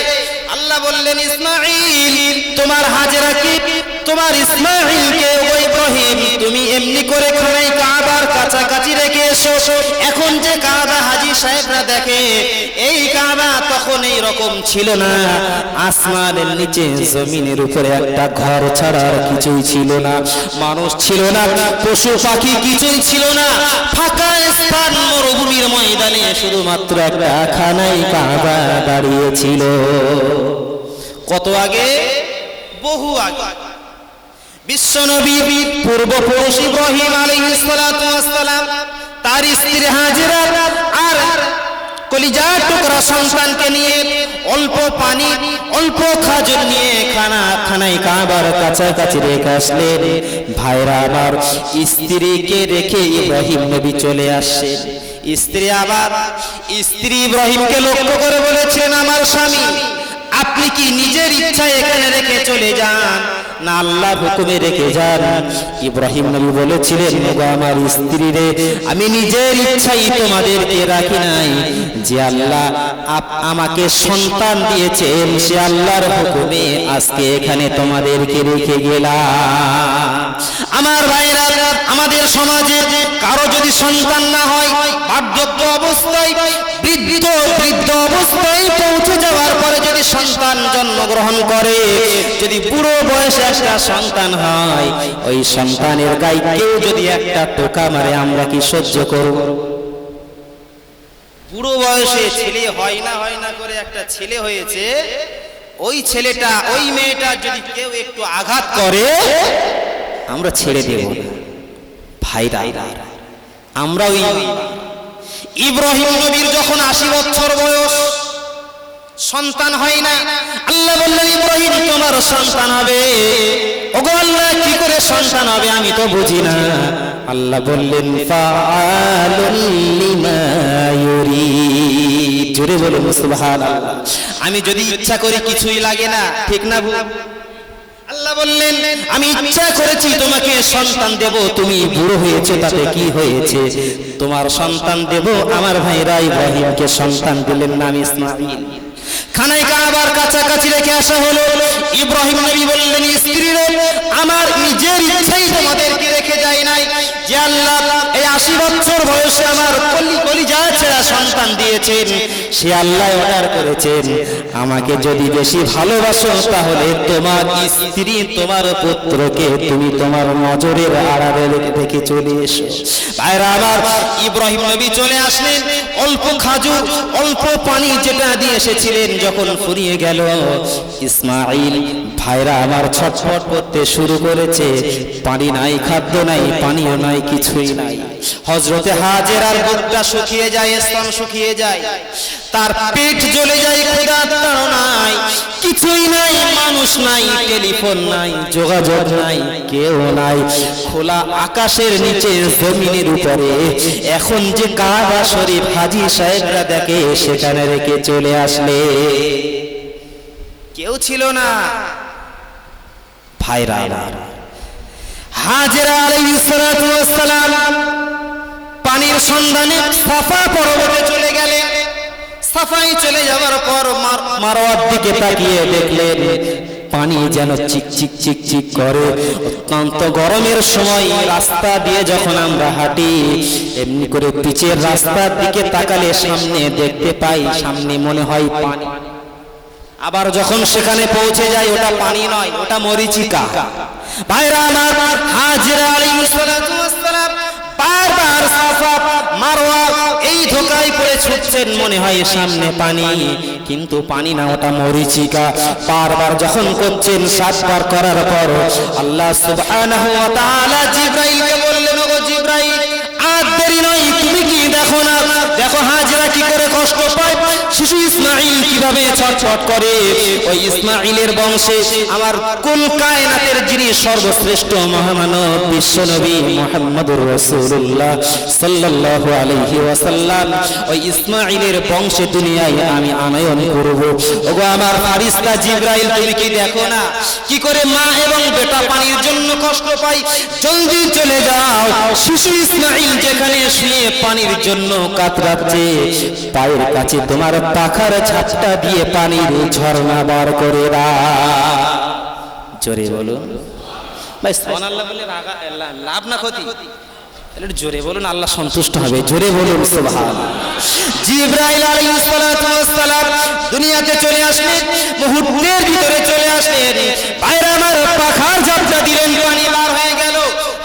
আল্লাহ বললেন ইসমাঈল, তোমার হাজেরাকে, তোমার ইসমাঈলকে, ও ইব্রাহিম, তুমি এমনি করে খানায় কাবার কাছাকাছি রেখে এসো। এখন যে কাবা হাজী সাহেবরা দেখে, এই কাবা তখন এই রকম ছিল না। আসমানের নিচে জমিনের উপরে একটা ঘর ছাড়া আর কিছুই ছিল না, মানুষ ছিল না, পশু পাখি কিছুই ছিল না। ফাঁকা স্থান, মরুভূমির ময়দানে শুধুমাত্র একটা খানায় কাবা দাঁড়িয়েছিল। কত আগে? বহু আগে। বিশ্বনবী পূর্বপুরুষ ইব্রাহিম আলাইহিস সালাতু ওয়াস সালাম, তার স্ত্রী হাজেরা আর কলিজার টুকরা সন্তানকে নিয়ে অল্প অল্প পানি অল্প খাজুর নিয়ে খানায় কাবার কাছাকাছি রেখে আসলেন। ভাইরা আমার, স্ত্রীকে রেখে ইব্রাহিম নবী চলে আসছেন। স্ত্রী ইব্রাহিমকে লক্ষ্য করে বলেছেন, আমার স্বামী, আপনি কি নিজের ইচ্ছায় এখানে রেখে চলে যান না আল্লাহর হুকুমে রেখে যান? ইব্রাহিম নবী বলেছিলেন, ওগো আমার স্ত্রী রে, আমি নিজের ইচ্ছাই তোমাদেরকে রাখি নাই। যে আল্লাহ আমাকে সন্তান দিয়েছেন, সে আল্লাহর হুকুমে আজকে এখানে তোমাদেরকে রেখে গেলাম। আমার ভাইরা, আমাদের সমাজে কারো যদি সন্তান না হয়, বার্ধক্য অবস্থায় বৃদ্ধ অবস্থায় পৌঁছে যাওয়ার পরে যদি সন্তান জন্মগ্রহণ করে, যদি বুড়ো বয়সে একটা সন্তান হয়, ওই সন্তানের গায়ে কেউ যদি একটা টোকা মারে, আমরা কি সহ্য করব? বুড়ো বয়সে ছেলে হয় না করে একটা ছেলে হয়েছে, ওই ছেলেটা ওই মেয়েটা যদি কেউ একটু আঘাত করে, আমরা ছেড়ে দেব না। ভাইরা, আমরা ওই ইব্রাহিম নবীর যখন 80 বছর বয়স, সন্তান হয় না, আল্লাহ বললেন, ইব্রাহিম তোমার সন্তান হবে। ওগো আল্লাহ, কি করে সন্তান হবে আমি তো বুঝি না। আল্লাহ বললেন, ফাআলুল লিমা ইউরিদ। জোরে বলুন সুবহানাল্লাহ। আমি যদি ইচ্ছা করি কিছুই লাগে না, ঠিক না? আল্লাহ বললেন, আমি ইচ্ছা করেছি তোমাকে সন্তান দেব, তুমি বুড়ো হয়েছে, তাতে কি হয়েছে? তোমার সন্তান দেব। আমার ভাইরা ইব্রাহিমকে সন্তান দিলেন নাম ইসমাঈল। খানায় কাবার কাছাকাছি রেখে আসা হলো। ইব্রাহিম নবী বললেন, স্ত্রীরে, আমার নিজের ইচ্ছাই তোমাদেরকে রেখে যায় নাই। যে আল্লাহ এই 80 বছর বয়সে আমার কলিজা ছেঁড়া সন্তান দিয়েছেন, সে আল্লাহ অর্ডার করেছেন, আমাকে যদি বেশি ভালোবাসো তাহলে তোমার স্ত্রী, তোমার পুত্রকে তুমি তোমার নজরের আড়ালে রেখে চলে এসো। ভাইরা আমার, ইব্রাহিম নবী চলে আসলেন। অল্প খাজুর অল্প পানি যেটা দিয়ে এসেছিলেন যখন ফুরিয়ে গেল, ইসমাঈল ভাইরা আমার ছটফট করতে শুরু করেছে। পানি নাই, খাদ্য নাই, পানিও নাই, কিছুই নাই। হযরতে হাজেরার বুকটা শুকিয়ে যায়, স্তন শুকিয়ে যায়, তার পেট জ্বলে যায়, ক্ষুধার তাড়নায়, কিছুই নাই, মানুষ নাই, টেলিফোন নাই, যোগাযোগ নাই, কেউ নাই। খোলা আকাশের নিচে, জমিনের উপরে এখন যে কাবা শরীফ হাজী সাহেবরা দেখে, সেখানে রেখে চলে আসলে কেউ ছিল না। ভাইরা, হাজেরা আলাইহিস সালাতু ওয়াস সালাম পানির সন্ধানে সাফা পর্বতে চলে গেলেন। সাফায় চলে যাওয়ার পর মারওয়ার দিকে তাকিয়ে দেখলেন পানি যেন চিকচিক চিকচিক করে। অত্যন্ত গরমের সময় রাস্তা দিয়ে যখন আমরা হাঁটি, এমনি করে পিচের রাস্তার দিকে তাকালে সামনে দেখতে পাই, সামনে মনে হয় পানি। আবার যখন সেখানে পৌঁছে যায়, ওটা পানি নয়, ওটা মরিচিকা। ভাইরা আমার, হাজেরা আলাইহিস সালাতু ওয়াস সালাম বারবার সাফা মারওয়া এই ধোকায় পড়ে ছুটছেন, মনে হয় সামনে পানি, কিন্তু পানি না, ওটা মরিচিকা। বারবার যখন করছেন, 7 বার করার পর আল্লাহ সুবহানাহু ওয়া তাআলা জিবরাইলকে বললেন, ওগো জিবরাইল, আর দেরি নয়, তুমি কি দেখো না? দেখো হাজেরা কি করে কষ্ট পায়, শিশু ইসমাঈল কিভাবে ছটফট করে। ওই ইসমাঈলের বংশে আমার কুল কায়নাতের যিনি সর্বশ্রেষ্ঠ মহামানব বিশ্বনবী মুহাম্মদুর রাসূলুল্লাহ সাল্লাল্লাহু আলাইহি ওয়াসাল্লাম, ওই ইসমাঈলের বংশে দুনিয়ায় আমি আনয়ন করব। ওগো আমার ফারিস্তা জিবরাইল, তুমি কি দেখো না কি করে মা এবং বেটা পানির জন্য কষ্ট পায়? জলদি চলে যাও, শিশু ইসমাঈল যেখানে শুয়ে পানির জন্য কাতরাচ্ছে, পায়ের কাছে তোমার পাখার ছাপটা দিয়ে পানির ঝর্ণা বার করে দাও। জোরে বলুন ভাই, সুবহানাল্লাহ বলে লাভ না ক্ষতি? তাহলে জোরে বলুন, আল্লাহ সন্তুষ্ট হবে। জোরে বলুন সুবহানাল্লাহ। জিবরাইল আলাইহিস সালাতু ওয়াস সালাম দুনিয়াতে চলে আসলেন, মুহূর্তের ভিতরে চলে আসলেন। ভাইরা আমার, পাখার ঝাপটা দিলেন, পানি বার হয়ে গেল।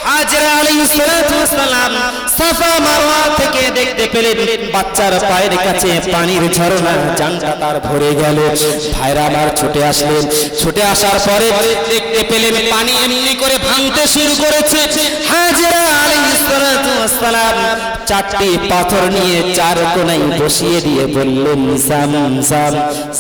হাজেরা আলাইহিস আলাইহিস সালাতু ওয়াস সালাম সাফা মারওয়া থেকে দেখতে পেলেন বাচ্চার পায়ের কাছে পানির ঝরনা, জানটা তার ভরে গেল। ভাইরা আমার ছুটে আসলেন, ছুটে আসার পরে দেখতে পেলেন পানি এমনি করে ভাঙতে শুরু করেছে। হাজেরা আলাইহিস সালাতু ওয়াস সালাম চারটি পাথর নিয়ে চার কোণায় বসিয়ে দিয়ে বললেন জাম জাম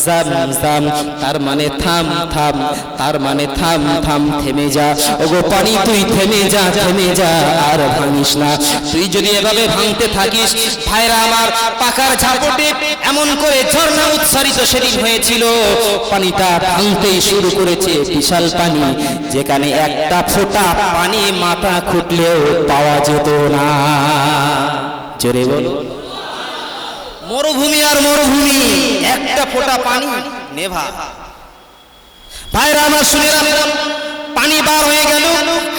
জাম জাম, তার মানে থাম থাম, তার মানে থাম থাম, থেমে যা, ওগো পানি তুই থেমে যা, থেমে যা, আর ভাঙিস না। তুই যদি এভাবে ভাঙতে থাকিস, ভাইরা আমার পাকার ঝাপটে এমন করে ঝর্ণা উচ্চারিত সেদিন হয়েছিল, পানিটা ভাঙতেই শুরু করেছে। বিশাল পানি, যেখানে একটা ফোঁটা পানি মাথা খুঁটলেও পাওয়া যেত না। জোরে বলো। মরুভূমি আর মরুভূমি, একটা ফোঁটা পানি নেভা। ভাইরা আমার শুনে রাখুন, পানি বার হয়ে গেল।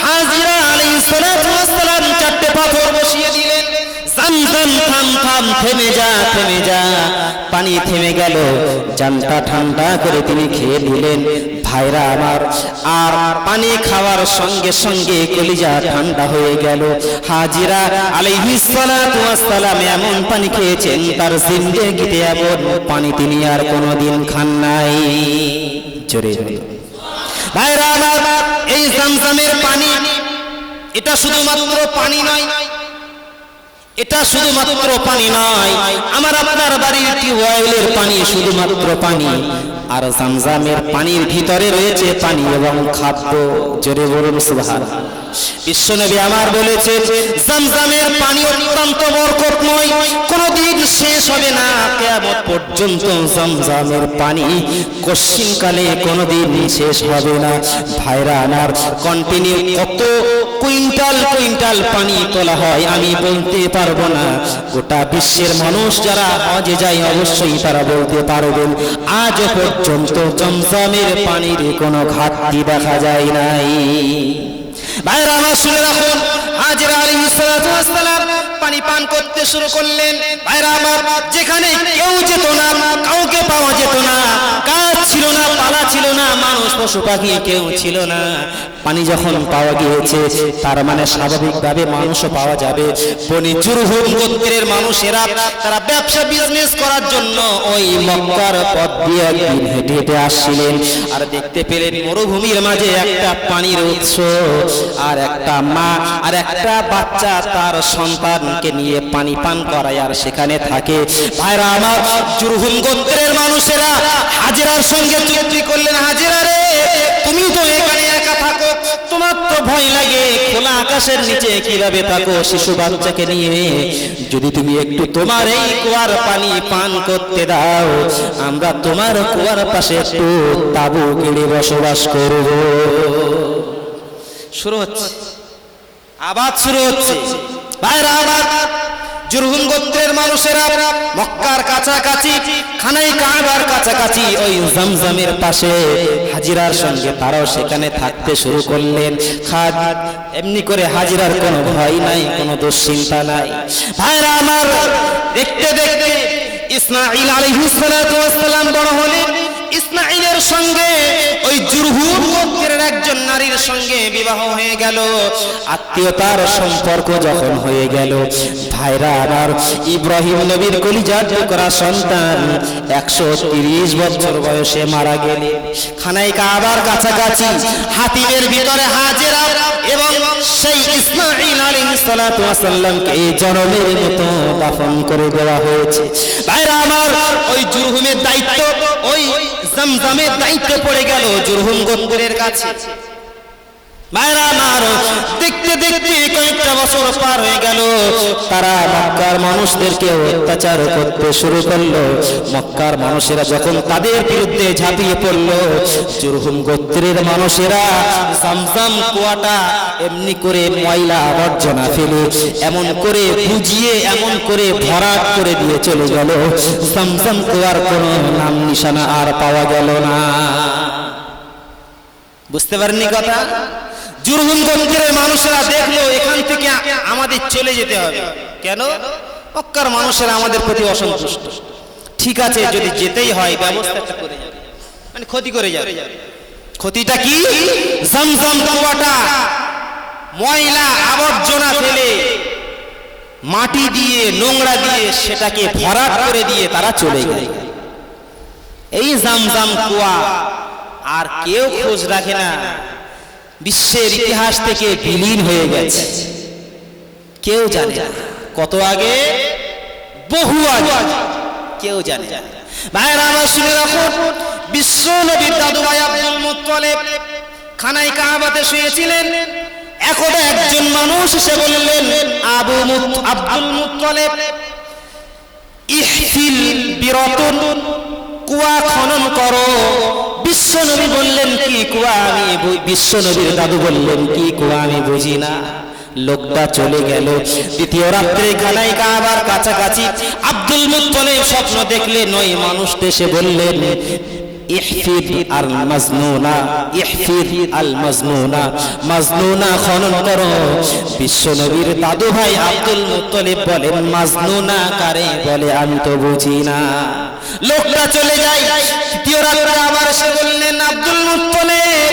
হাজেরা আলাইহিস সালাতু ওয়াস সালাম চারটে পাথর বসিয়ে দিলেন, জাম জাম থাম থাম, থেমে যা, থেমে যা। পানি থেমে গেল, জানটা ঠান্ডা করে তিনি খেয়ে নিলেন। ভাইরা আমার, আর পানি খাওয়ার সঙ্গে সঙ্গে কলিজা ঠান্ডা হয়ে গেল। হাজেরা আলাইহিস সালাতু ওয়াস সালাম এমন পানি খেয়েছেন, তার জিন্দেগিতে এমন পানি তিনি আর কোনোদিন খান নাই। জোরে ভাইরা আমার, এই জামজামের পানি, এটা শুধুমাত্র পানি নয়, এটা শুধুমাত্র পানি নয়, আমার আপনার বাড়ির টিউবওয়েলের পানি শুধুমাত্র পানি, আর জামজামের পানির ভিতরে রয়েছে পানি এবং খাদ্য। জোরে বলুন সুবহানাল্লাহ। বিশ্বনবী আমার বলেছেন, জামজামের পানি অত্যন্ত বরকতময়, কোনদিন শেষ হবে না, কিয়ামত পর্যন্ত জামজামের পানি কশিনকালে কোনদিন শেষ হবে না। ভাইরা আমার, কন্টিনিউ কত কুইন্টাল কুইন্টাল পানি তোলা হয় আমি বলতে পারবো না। গোটা বিশ্বের মানুষ যারা হজে যায় অবশ্যই তারা বলতে পারবেন, আজ পর্যন্ত জমজমের পানির কোনো ঘাটতি দেখা যায় নাই। ভাইরা আমার শুনে রাখুন, হাজেরা আলাইহিস সালাতু ওয়াস সালাম পানি পান করতে শুরু করলেন। ভাইরা আমার, যেখানে কেউ যেত না, কাউকে পাওয়া যেত না, কাজ ছিল না, পালা ছিল না, মানুষ পশু পাখি কেউ ছিল না। পানি যখন পাওয়া গিয়েছে, তার মানে স্বাভাবিকভাবে মানুষও পাওয়া যাবে। বনি জুরহুম গোত্রের মানুষেরা তারা ব্যবসা বিজনেস করার জন্য ওই মক্কার পথ দিয়ে একদিন হেঁটে হেঁটে আসছিলেন, আর দেখতে পেলেন মরুভূমির মাঝে একটা পানির উৎস, আর একটা মা আর একটা বাচ্চা তার সন্তানকে নিয়ে পানি পান করায় আর সেখানে থাকে। ভাইরা আমার, জুরহুম গোত্রের মানুষেরা হাজেরার সঙ্গে চুক্তি করলেন, হাজেরা রে, তুমি তো এখানে একা থাকো, তোমার তো ভয় লাগে, খোলা আকাশের নিচে কিভাবে থাকো শিশু বাচ্চাকে নিয়ে, যদি তুমি একটু তোমার এই কুয়ার পানি পান করতে দাও, আমরা তোমার কুয়ার পাশে একটু তাবু গেড়ে বসবাস করব। শুরু হচ্ছে, আবাদ শুরু হচ্ছে। ভাইরা আমার, জুরহুম গোত্রের মানুষেরা মক্কার কাছাকাছি, খানাই কাবার কাছাকাছি, ওই জামজামের পাশে হাজিরার সঙ্গে তারাও সেখানে থাকতে শুরু করলেন। এমনি করে হাজিরার কোনো ভয় নাই, কোনো দুশ্চিন্তা নাই। ভাইরা আমার, দেখতে দেখতে ইসমাঈল আলাইহিস সালাতু ওয়াস সালাম বড় হলেন। ইসমাঈলের সঙ্গে ওই জুরহুম গোত্রের একজন নারীর সঙ্গে বিবাহ হয়ে গেল। আত্মীয়তার সম্পর্ক যখন হয়ে গেল, ভাইরা আমার, ইব্রাহিম নবীর কলিজার টুকরা সন্তান 130 বছর বয়সে মারা গেলেন। খানাই কাবার কাছাকাছি হাতিমের ভিতরে হাজেরা এবং সেই ইসমাঈল আলাইহিস সালাতু ওয়াস সালামকে জনমের মতো দাফন করে দেওয়া হয়েছে। ভাইরা আমার, ওই জুরহুমের দায়িত্ব, ওই জামজামের দায়িত্ব পড়ে গেল জুরহুম গোত্রের কাছে। ভাইরা আমার, দেখতে দেখতে কয়েকটা বছর পার হয়ে গেল, তারা মক্কার মানুষদেরকে অত্যাচার করতে শুরু করলো। মক্কার মানুষেরা যখন তাদের বিরুদ্ধে ঝাঁপিয়ে পড়লো, জুরহুম গোত্রের মানুষেরা জামজাম কুয়াটা এমনি করে ময়লা আবর্জনা ফেলে এমন করে বুঝিয়ে এমন করে ভরাট করে দিয়ে চলে গেল, জামজাম কুয়ার কোনো নাম নিশানা আর পাওয়া গেল না। বুঝতে পারেননি কথা? জুরহুম গোত্রের মানুষেরা দেখলো এখান থেকে আমাদের চলে যেতে হবে। কেন? মক্কার মানুষেরা আমাদের প্রতি অসন্তুষ্ট। ঠিক আছে, যদি যেতেই হয় ব্যবস্থাটা করে যাবে, মানে ক্ষতি করে যাবে। ক্ষতিটা কি? জামজাম কুয়াটা ময়লা আবর্জনা ফেলে মাটি দিয়ে নোংরা দিয়ে সেটাকে ভরাট করে দিয়ে তারা চলে গেল। এই জামজাম কুয়া আর কেউ খোঁজ রাখে না, বিশ্বের ইতিহাস থেকে বিলীন হয়ে গেছে, কেউ জানে না। কত আগে, বহু আগে, কেউ জানে না। ভাইরা আমার শুনে রাখুন, বিশ্ব নবীর দাদু ভাই আব্দুল মুত্তালিব খানায় কাবাতে শুয়েছিলেন। একদা একজন মানুষ এসে বললেন, আব্দুল মুত্তালিব ইহফিল বিরাতুন, কুয়া খনন করো। বিশ্ব নবী বললেন, কি কুয়া? আমি বিশ্ব নবীর দাদু বললেন, কি কুয়া আমি বুঝি না। লোকটা চলে গেল। দ্বিতীয় রাত্রে খানায় কাবার কাছাকাছি আব্দুল মুত্তালিব স্বপ্ন দেখলেন, ওই মানুষটা এসে বললেন, ইহফির আল মাজনুনা, ইহফির আল মাজনুনা, মাজনুনা খনন করো। বিশ্ব নবীর দাদু ভাই আব্দুল মুত্তালিব বলেন, মাজনুনা কারে বলে আমি তো বুঝি না। লোকটা চলে যায়। তৃতীয় রাত্রে আবার এসে বললেন, আব্দুল মুত্তালিব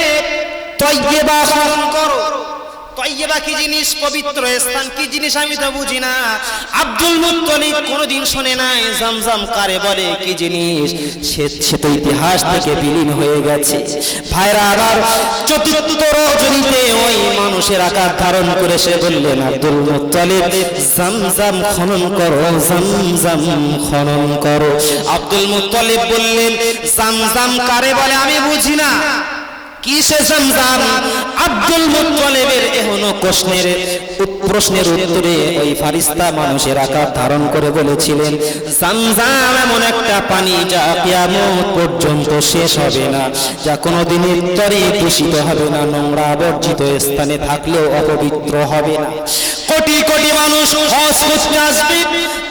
তয়্যিবা খনন করো। তয়্যিবা কি জিনিস? পবিত্র স্থান কি জিনিস আমি তো বুঝি না। আব্দুল মুত্তালিব কোনোদিন শুনে নাই জামজাম কারে বলে, কি জিনিস। সে তো ইতিহাস থেকে বিলীন হয়ে গেছে। ভাইরা আবার চতুর্থ রজনীতে ওই মানুষের আকার ধারণ করে সে বললেন, আব্দুল মুত্তালিব জামজাম খনন করো, জামজাম খনন করো। আব্দুল মুত্তালিব বললেন, জামজাম কারে বলে আমি বুঝি না। কিসে জামজাম? আব্দুল মুত্তালিবের এখনো প্রশ্নের উত্তরে ওই ফারিস্তা মানুষের আকার ধারণ করে বলেছিলেন, জামজাম এমন একটা পানি যা কিয়ামত পর্যন্ত শেষ হবে না, যা কোনোদিনের তরে দূষিত হবে না, নোংরা আবর্জিত স্থানে থাকলেও অপবিত্র হবে না। কোটি কোটি মানুষ হজ করতে আসবে,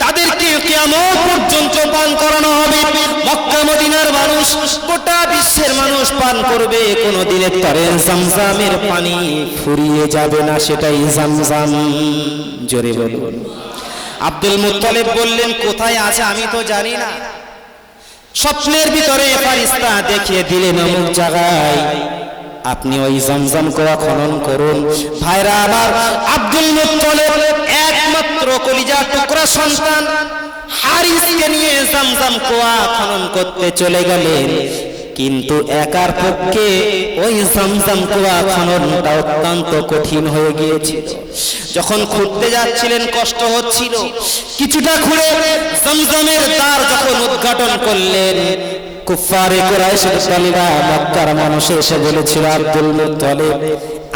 তাদেরকে কিয়ামত পর্যন্ত পান করানো হবে। মক্কা মদিনার মানুষ, গোটা বিশ্বের মানুষ পান করবে, কোনোদিনের তরে জামজামের পানি ফুরিয়ে যাবে না, সেটাই জামজাম। জোরে বলুন। আব্দুল মুত্তালিব বললেন, কোথায় আছে আমি তো জানি না। স্বপ্নের ভিতরে ফারিস্তা দেখিয়ে দিলেন, অমুক জায়গায় আপনি ওই জামজাম কুয়া খনন করুন। ভাইরা আবার আব্দুল মুত্তালিব একমাত্র কলিজার টুকরা সন্তান হারিসকে নিয়ে জামজাম কুয়া খনন করতে চলে গেলেন। কিন্তু একার পক্ষে ওই জামজাম কুয়া খননটা অত্যন্ত কঠিন হয়ে গিয়েছিল। যখন খুঁড়তে যাচ্ছিলেন কষ্ট হচ্ছিল। কিছুটা খুঁড়ে জামজামের দ্বার যখন উদ্ঘাটন করলেন, কুফারে কুরাইশের দলেরা, মক্কার মানুষ এসে বলেছিল, আব্দুল মুত্তালিব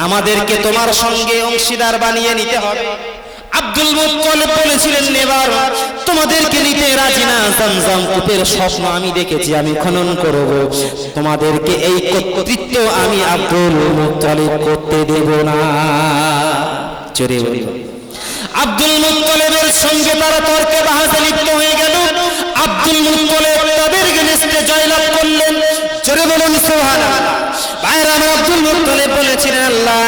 আমাদেরকে তোমার সঙ্গে অংশীদার বানিয়ে নিতে হবে। আব্দুল মুত্তালিব বলেছিলেন, নেবার, তোমাদেরকে নিতে রাজি না। জামজাম কূপের স্বপ্ন আমি দেখেছি, আমি খনন করব, তোমাদেরকে এই কর্তৃত্ব আমি আব্দুল মুত্তালিব করতে দেব না। চলে বলি আব্দুল মুত্তালিবের সঙ্গে তারা তর্কে বাহাজে লিপ্ত হয়ে গেল। আব্দুল মুত্তালিব তাদের গেনেস্টে জয়লাভ করলেন। চলে বলুন সুবহানাল্লাহ। ভাইরা আব্দুল মুত্তালিব বলেছিলেন, আল্লাহ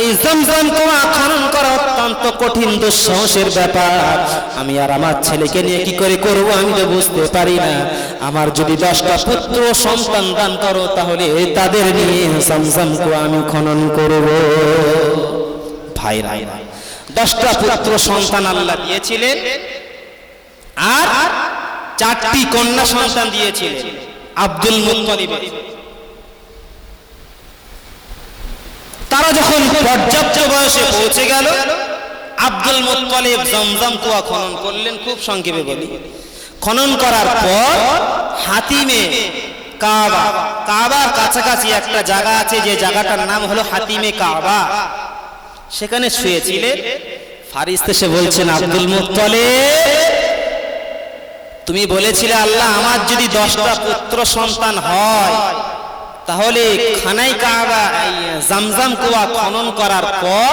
এই জামজাম কুয়া খনন করা অত্যন্ত কঠিন দুঃসাহসের ব্যাপার, আমি আর আমার ছেলেকে নিয়ে কি করে করব আমি তো বুঝতে পারি না। আমার যদি 10টা পুত্র সন্তান দান করো, তাহলে তাদের নিয়ে জামজাম কুয়া আমি খনন করব। ভাইরা 10টা পুত্র সন্তান আল্লাহ দিয়েছিলেন, আর 4টি কন্যা সন্তান দিয়েছিলেন আব্দুল মুত্তালিব। তারা যখন পর্যাপ্ত বয়সে পৌঁছে গেল, আব্দুল মুত্তালিব জামজাম কুয়া খনন করলেন। খুব সংক্ষেপে বলি, খনন করার পর হাতিমে কাবা, কাবার কাছাকাছি একটা জায়গা আছে, যে জায়গাটার নাম হলো হাতিমে কাবা, সেখানে শুয়েছিলেন। ফারিস্তা এসে বলছেন, আব্দুল মুত্তালিব তুমি বলেছিলে আল্লাহ আমার যদি 10টা পুত্র সন্তান হয়, তাহলে খানায় কাবা জামজাম কুয়া খনন করার পর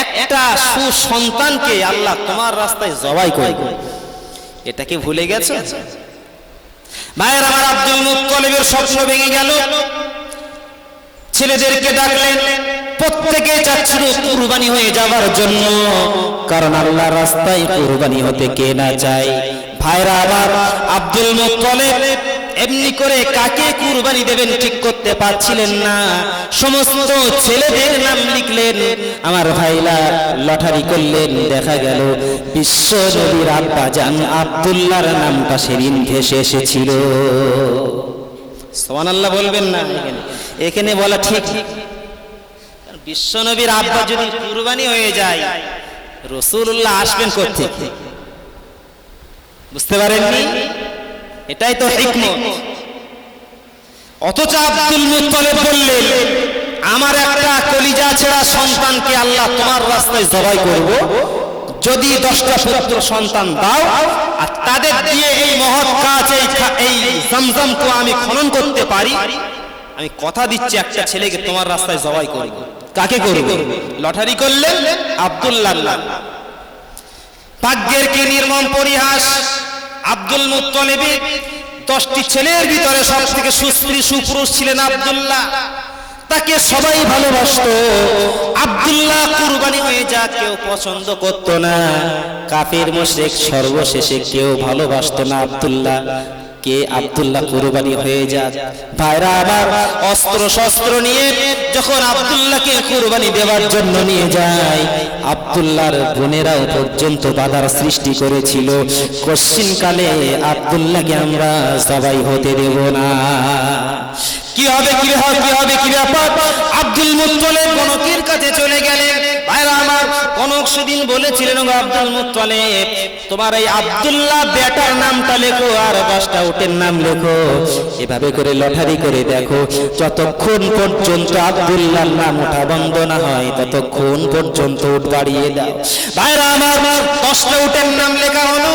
একটা সুসন্তানকে আল্লাহ তোমার রাস্তায় জবাই করবে, এটা কি ভুলে গেছো? ভাইয়ের আমার আব্দুল মুত্তালিবের স্বপ্ন ভেঙে গেল। ছেলেদেরকে ডাকলেন, প্রত্যেকে চাচ্ছিল কুরবানি হয়ে যাবার জন্য, কারণ আল্লাহর রাস্তায় কুরবানি হতে কে না চায়। ভাইরা আবার আব্দুল মুত্তালিব এমনি করে কাকে কুরবানি দেবেন ঠিক করতে পারছিলেন না। সমস্ত ছেলেদের নাম লিখলেন, আমার ভাইরা লটারি করলেন, দেখা গেল বিশ্ব নবীর আব্বাজান আব্দুল্লাহর নামটা সেদিন ভেসে এসেছিল। সুবহানাল্লাহ বলবেন না? এখানে বলা ঠিক। বিশ্ব নবীর আব্বা যদি কুরবানি হয়ে যায়, রাসূলুল্লাহ আসবেন কোত্থেকে? বুঝতে পারেননি? এটাই তো হিকমত। অথচ আব্দুল মুত্তালিব বললেন, আমার একটা কলিজা ছেঁড়া সন্তানকে আল্লাহ তোমার রাস্তায় জবাই করব, যদি 10টা পুত্র সন্তান দাও আর তাদের দিয়ে এই মহৎ কাজ, এই জমজম কো আমি খনন করতে পারি, আমি কথা দিচ্ছি একটা ছেলেকে তোমার রাস্তায় জবাই করব। কাকে করব? লটারি করলেন আব্দুল্লাহ। ভাগ্যের কি নির্মম পরিহাস! আব্দুল মুত্তালিবের 10টি ছেলের ভিতরে সবথেকে সুস্ত্রী সুপুরুষ ছিলেন আব্দুল্লাহ। তাকে সবাই ভালোবাসতো। আব্দুল্লাহ কুরবানি হয়ে যা কেউ পছন্দ করতো না। কাফের মুশরিক সর্বশেষে কেউ ভালোবাসতো না আব্দুল্লাহ কে। আব্দুল্লাহ কুরবানি হয়ে যাক। ভাইরা আবার অস্ত্র শস্ত্র নিয়ে যখন আব্দুল্লাহকে কুরবানি দেওয়ার জন্য নিয়ে যায়, আব্দুল্লাহর বোনেরাও পর্যন্ত বাধার সৃষ্টি করেছিল, কশ্চিনকালে আব্দুল্লাহকে আমরা জবাই হতে দেব না। কি হবে কি হবে কি হবে কি ব্যাপার? আব্দুল মুত্তালিব গণকের কাছে চলে গেলেন। ভাইরা আমার, গণক সেদিন বলেছিলেন, ও আব্দুল মুত্তালিব, তোমার এই আব্দুল্লাহ বেটার নামটা লেখো আর 10টা উটের নাম লেখো। এভাবে করে লটারি করে দেখো, যতক্ষণ পর্যন্ত আব্দুল্লাহর নাম ওঠা বন্ধ না হয় ততক্ষণ পর্যন্ত উট বাড়িয়ে দাও। ভাইরা আমার, 10টা উটের নাম লেখা হলো,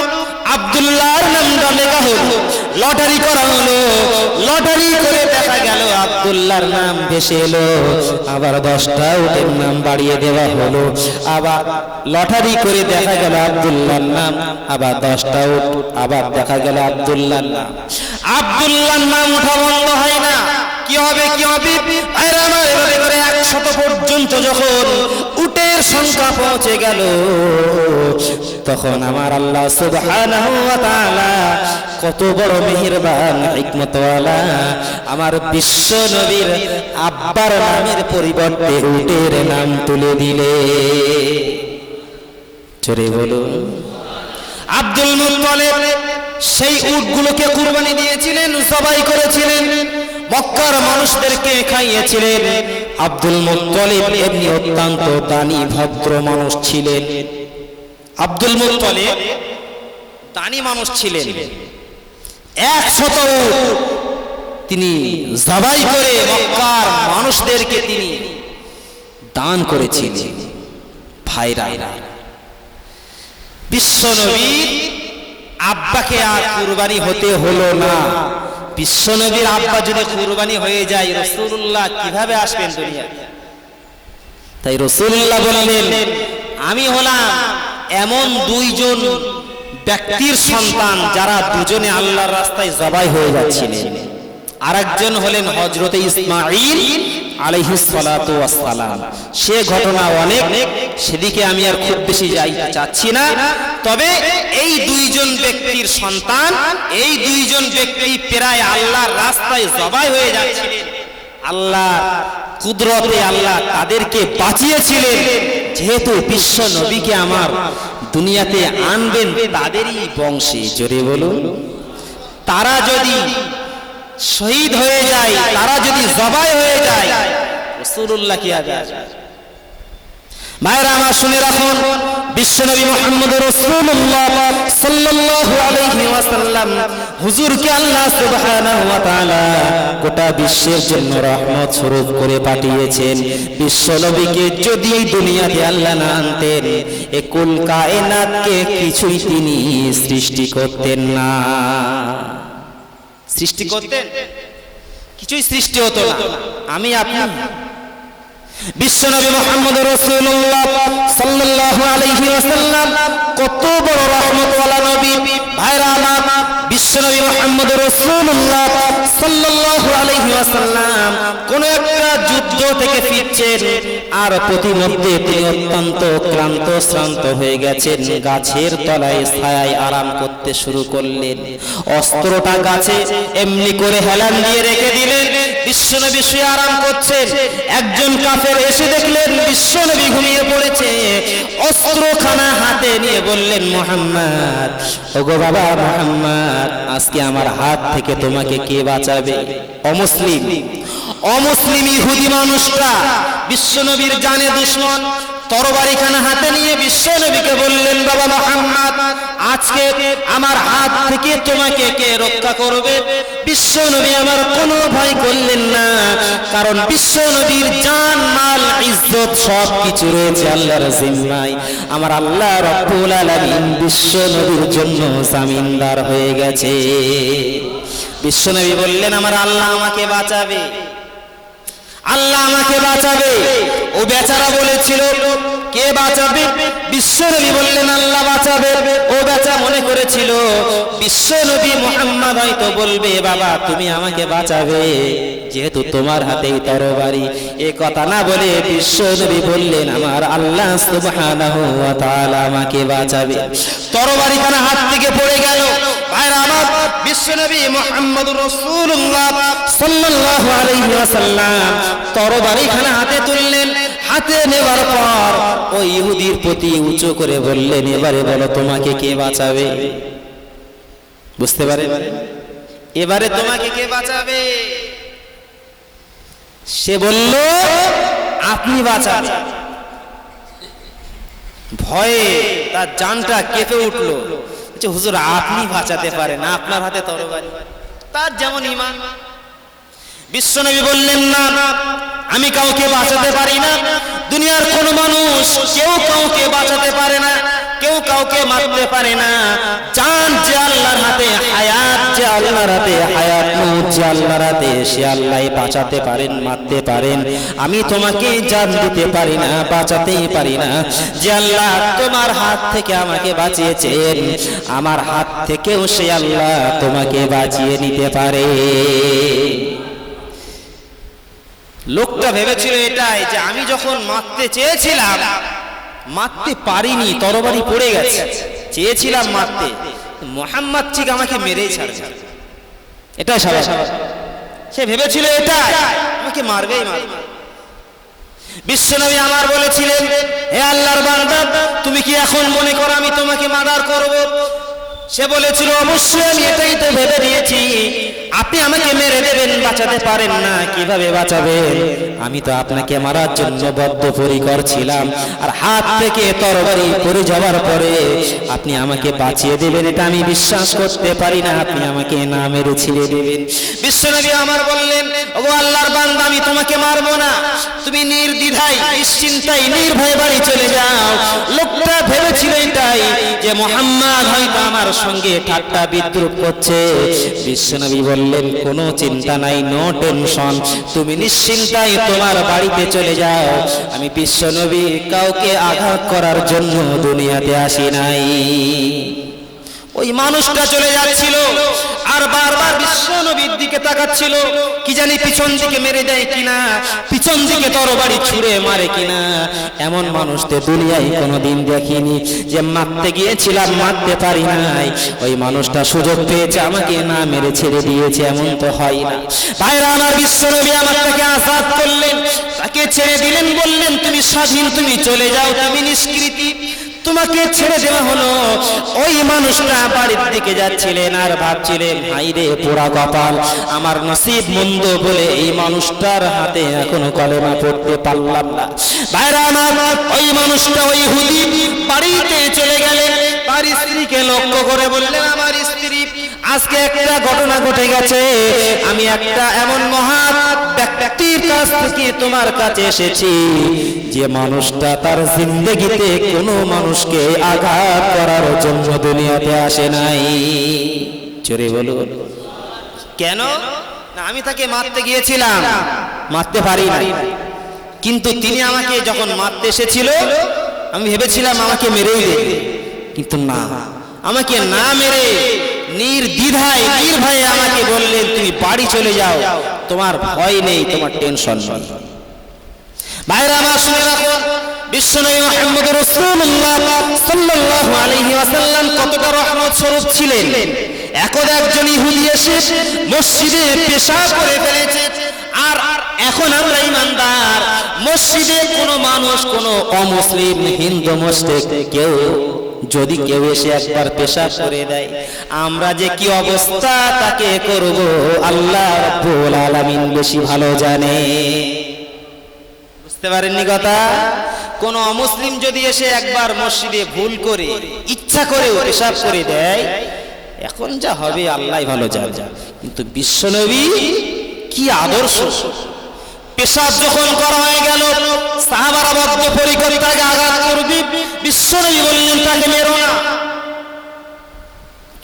আব্দুল্লাহর নামটা লেখা হলো, লটারি করা হলো। লটারি করে দেখা গেল আব্দুল্লাহর নাম ভেসে এলো। আবার 10টা উটের নাম বাড়িয়ে দেওয়া হলো। আবার লটারি করে দেখা গেল আব্দুল্লাহর নাম, আবার 10টা উট, আবার দেখা গেল আব্দুল্লাহর নাম। আব্দুল্লাহর নাম ওঠা বন্ধ হয় না। কি হবে কি হবে? আর আমার এভাবে করে 100 পর্যন্ত যখন উটের সংখ্যা পৌঁছে গেল, তখন আমার আল্লাহ সুবহানাহু ওয়া তাআলা কত বড় মেহেরবান হিকমতওয়ালা, আমার বিশ্ব নবীর আব্বার নামের পরিবর্তে উটের নাম তুলে দিলে। চলে বলুন। আব্দুল মুত্তালিব সেই উটগুলোকে কুরবানি দিয়েছিলেন, জবাই করেছিলেন, মক্কার মানুষদেরকে খাইয়েছিলেন। আব্দুল মুত্তালিব এমনি অত্যন্ত দানী ভদ্র মানুষ ছিলেন। আব্দুল মুত্তালিব দানী মানুষ ছিলেন। 100 উট তিনি জবাই করে মক্কার মানুষদেরকে তিনি দান করেছিলেন। ভাইরা, বিশ্ব নবীর আব্বাকে আর কুরবানি হতে হলো না। বিশ্ব নবীর আব্বা যদি কুরবানি হয়ে যায়, রাসূলুল্লাহ কিভাবে আসবেন দুনিয়াতে? তাই রাসূলুল্লাহ বললেন, আমি হলাম এমন 2জন ব্যক্তির সন্তান যারা দুজনে আল্লাহর রাস্তায় জবাই হয়ে যাচ্ছিলেন। আরেকজন হলেন হযরত ইসমাঈল আলাইহিস সালাতু ওয়াস সালাম। সে ঘটনা অনেক, সেদিকে আমি আর খুব বেশি যাইতে চাচ্ছি না। তবে এই 2জন ব্যক্তির সন্তান, এই 2জন ব্যক্তি প্রায় আল্লাহর রাস্তায় জবাই হয়ে যাচ্ছিলেন। আল্লাহ কুদরতে আল্লাহ তাদেরকে বাঁচিয়েছিলেন। যেহেতু বিশ্ব নবীকে আমার দুনিয়াতে আনবেন তাদেরই বংশে। জোরে বলুন। তারা যদি শহীদ হয়ে যায়, তারা যদি জবাই হয়ে যায়, রাসূলুল্লাহ কি আগে আসবে? মায়েরা আমার শুনে রাখুন, বিশ্বনবী মুহাম্মদ রাসূলুল্লাহ সাল্লাল্লাহু আলাইহি ওয়াসাল্লাম হুজুরকে আল্লাহ সুবহানাহু ওয়া তাআলা গোটা বিশ্বের জন্য রহমত স্বরূপ করে পাঠিয়েছেন। বিশ্বনবীকে যদি দুনিয়াতে আল্লাহ না আনতেন, এই কুল কায়নাতকে কিছুই তিনি সৃষ্টি করতেন না। সৃষ্টি করতেন? কিছুই সৃষ্টি হতো না। আমি আপনি বিশ্বনবী মুহাম্মদ রাসূলুল্লাহ সাল্লাল্লাহু আলাইহি ওয়াসাল্লাম কত বড় রহমতওয়ালা নবী। ভাইরা আমার, বিশ্বনবী মুহাম্মদ রাসূলুল্লাহ সাল্লাল্লাহু আলাইহি ওয়াসাল্লাম কোন একটা যুদ্ধ থেকে ফিরছেন আর প্রতিমধ্যে তিনি অত্যন্ত ক্লান্ত শ্রান্ত হয়ে গেছেন। গাছের তলায় ছায়ায় আরাম করতে শুরু করলেন। অস্ত্রটা গাছে এমনি করে হেলান দিয়ে রেখে দিলেন। বিশ্বনবী শুয়ে আরাম করছেন। একজন কাফের এসে দেখলেন বিশ্বনবী ঘুমিয়ে পড়েছে। অস্ত্রখানা হাতে নিয়ে বললেন, মুহাম্মদ, ওগো বাবা মুহাম্মদ, আজকে আমার হাত থেকে তোমাকে কে বাঁচাবে? অমুসলিম ইহুদি মানুষটা বিশ্বনবীর জানে দুশমন, তরবারিখানা হাতে নিয়ে বিশ্বনবীকে বললেন, বাবা মুহাম্মদ, আজকে আমার হাত থেকে তোমাকে কে রক্ষা করবে? বিশ্বনবী আমার কোনো ভয় করলেন না, কারণ বিশ্বনবীর জান মাল ইজ্জত সব কিছু রয়েছে আল্লাহর জিম্মায়। আমার আল্লাহ রাব্বুল আলামিন বিশ্বনবীর জন্য জামিনদার হয়ে গেছে। বিশ্বনবী বললেন, আমার আল্লাহ আমাকে বাঁচাবে, আল্লাহ আমাকে বাঁচাবে। ও বেচারা বলেছিল, কে বাঁচাবে? বিশ্বনবী বললেন, আল্লাহ বাঁচাবে। ও বেচা মনে করেছিল বিশ্বনবী মুহাম্মদ হয়তো বলবে, বাবা তুমি আমাকে বাঁচাবে, যেহেতু তোমার হাতেই তরবারি। এ কথা না বলে বিশ্বনবী বললেন, আমার আল্লাহ সুবহানাহু ওয়া তাআলা আমাকে বাঁচাবে। তরবারিখানা হাত থেকে পড়ে গেল। ভাইরা আমার, বিশ্বনবী মুহাম্মদুর রাসূলুল্লাহ সাল্লাল্লাহু আলাইহি ওয়াসাল্লাম তরবারিখানা হাতে তুললেন। হাতে নেওয়ার পর ওই ইহুদির প্রতি উঁচু করে বললেন, এবারে বলো তোমাকে কে বাঁচাবে? বুঝতে পারে, এবারে তোমাকে কে বাঁচাবে? সে বলল, আপনি বাঁচাবেন। ভয়ে তার জানটা কেঁপে উঠলো। হুজুর আপনি বাঁচাতে পারেন, আপনার হাতে তরবারি। তার যেমন ঈমান। বিশ্বনবী বললেন, না, আমি কাউকে বাঁচাতে পারি না। দুনিয়ার কোন মানুষ কেউ কাউকে বাঁচাতে পারে না, কেউ কাউকে মারতে পারে না। জান যে আল্লাহর হাতে, হায়াত যে আল্লাহর হাতে, হায়াত মউত যে আল্লাহর হাতে, সে আল্লাহই বাঁচাতে পারেন, মারতে পারেন। আমি তোমাকে জান দিতে পারি না, বাঁচাতেই পারি না। যে আল্লাহ তোমার হাত থেকে আমাকে বাঁচিয়েছেন, আমার হাত থেকেও সে আল্লাহ তোমাকে বাঁচিয়ে নিতে পারে। লোকটা ভেবেছিল এটাই, যে আমি যখন মারতে চেয়েছিলাম মারতে পারিনি, তরবারি পড়ে গেছে, চেয়েছিলাম মারতে, মুহাম্মদ ঠিক আমাকে মেরেই ছাড়বে। এটা স্বাভাবিক। সে ভেবেছিল এটা আমাকে মারবেই মারবে। বিশ্বনবী আমার বলেছিলেন, হে আল্লাহর বান্দা, তুমি কি এখন মনে করো আমি তোমাকে মার্ডার করব? সে বলেছিল, অবশ্যই আমি এটাই তো ভেবে নিয়েছি, আপনি আমাকে মেরে দেবেন, বাঁচাতে পারেন না। কিভাবে বাঁচাবেন? আমি তো আপনাকে মারার জন্য বদ্ধপরিকর ছিলাম, আর হাত থেকে তরবারি পড়ে যাওয়ার পরে আপনি আমাকে বাঁচিয়ে দেবেন, এটা আমি বিশ্বাস করতে পারি না। আপনি আমাকে না মেরে ছেড়ে দেবেন। বিশ্বনবী আমার বললেন, ও আল্লাহর বান্দা, আমি তোমাকে মারবো না, তুমি নির্দ্বিধায়, নিশ্চিন্তায়, নির্ভয়ে বাড়ি চলে যাও। লোকটা ভেবেছিল এটাই, যে মুহাম্মদ হয়তো আমার সঙ্গে ঠাট্টা বিদ্রুপ করছে। বিশ্বনবী বললেন, কোনো চিন্তা নাই, নো টেনশন, তুমি নিশ্চিন্তায় তোমার বাড়িতে চলে যাও। আমি বিশ্বনবী কাউকে আঘাত করার জন্য দুনিয়াতে আসি নাই। ওই মানুষটা চলে যাচ্ছিল আর বারবার বিশ্বনবীর দিকে তাকাচ্ছিল, কি জানি পিছন দিকে মেরে দেয় কিনা, পিছন দিকে তরবারি ছুঁড়ে মারে কিনা। এমন মানুষ তো দুনিয়ায় কোনোদিন দেখিনি, যে মারতে গিয়েছিলাম মারতে পারি নাই, ওই মানুষটা সুযোগ পেয়েছে আমাকে না মেরে ছেড়ে দিয়েছে, এমন তো হয় না। ভাইরা আমার, বিশ্বনবী আমার তাকে আজাদ করলেন, তাকে ছেড়ে দিলেন, বললেন তুমি স্বাধীন, তুমি চলে যাও, তুমি নিষ্কৃতি, তোমাকে ছেড়ে দেওয়া হলো। ওই মানুষটা বাড়ির দিকে যাচ্ছিলেন আর ভাবছিলেন, হাইরে পোড়া কপাল, আমার নসিব মন্দ বলে এই মানুষটার হাতে এখনো কলেমা পড়তে পারলাম না। ভাইরা আমার, ওই মানুষটা, ওই ইহুদি বাড়িতে চলে গেলেন, তার স্ত্রীকে লক্ষ্য করে বললেন, আমার স্ত্রী, আজকে একটা ঘটনা ঘটে গেছে, আমি একটা এমন মহান ব্যক্তির কাছ থেকে তোমার কাছে এসেছি, যে মানুষটা তার জিন্দেগিতে কোনো মানুষকে আঘাত করার জন্য দুনিয়াতে আসে নাই। চোরে বলুন, কেন? না, আমি তাকে মারতে গিয়েছিলাম, মারতে পারি নাই, কিন্তু তিনি আমাকে যখন মারতে এসেছিল আমি ভেবেছিলাম আমাকে মেরেই দেবে, কিন্তু না, আমাকে না মেরে নির্দ্বিধায়, নির্ভয়ে আমাকে বললেন, তুমি বাড়ি চলে যাও, তোমার ভয় নেই, তোমার টেনশন নেই। ভাইরা আমার শুনে রাখুন, বিশ্বনবী মুহাম্মদ রাসূলুল্লাহ সাল্লাল্লাহু আলাইহি ওয়াসাল্লাম কতটা রহমত স্বরূপ ছিলেন। একদা একজন ইহুদি এসে মসজিদে পেশাব করে ফেলেছে, আর এখন আমরা ইমানদার, মসজিদে কোনো মানুষ, কোনো অমুসলিম, হিন্দু, মুশরিক কেউ যদি কেউ এসে একবার পেশাব করে দেয়, আমরা যে কি অবস্থা তাকে করব আল্লাহ রাব্বুল আলামিন বেশি ভালো জানে। বুঝতে পারেননি কথা? কোন অমুসলিম যদি এসে একবার মসজিদে ভুল করে, ইচ্ছা করে পেশাব করে দেয়, এখন যা হবে আল্লাহ ভালো জানে। কিন্তু বিশ্বনবী কি আদর্শ! পেশাব যখন করা হয়ে গেল, সাহাবারা বদ্ধপরিকর তাকে আঘাত করবে, বিশ্বনবী বললেন তাকে মেরো না,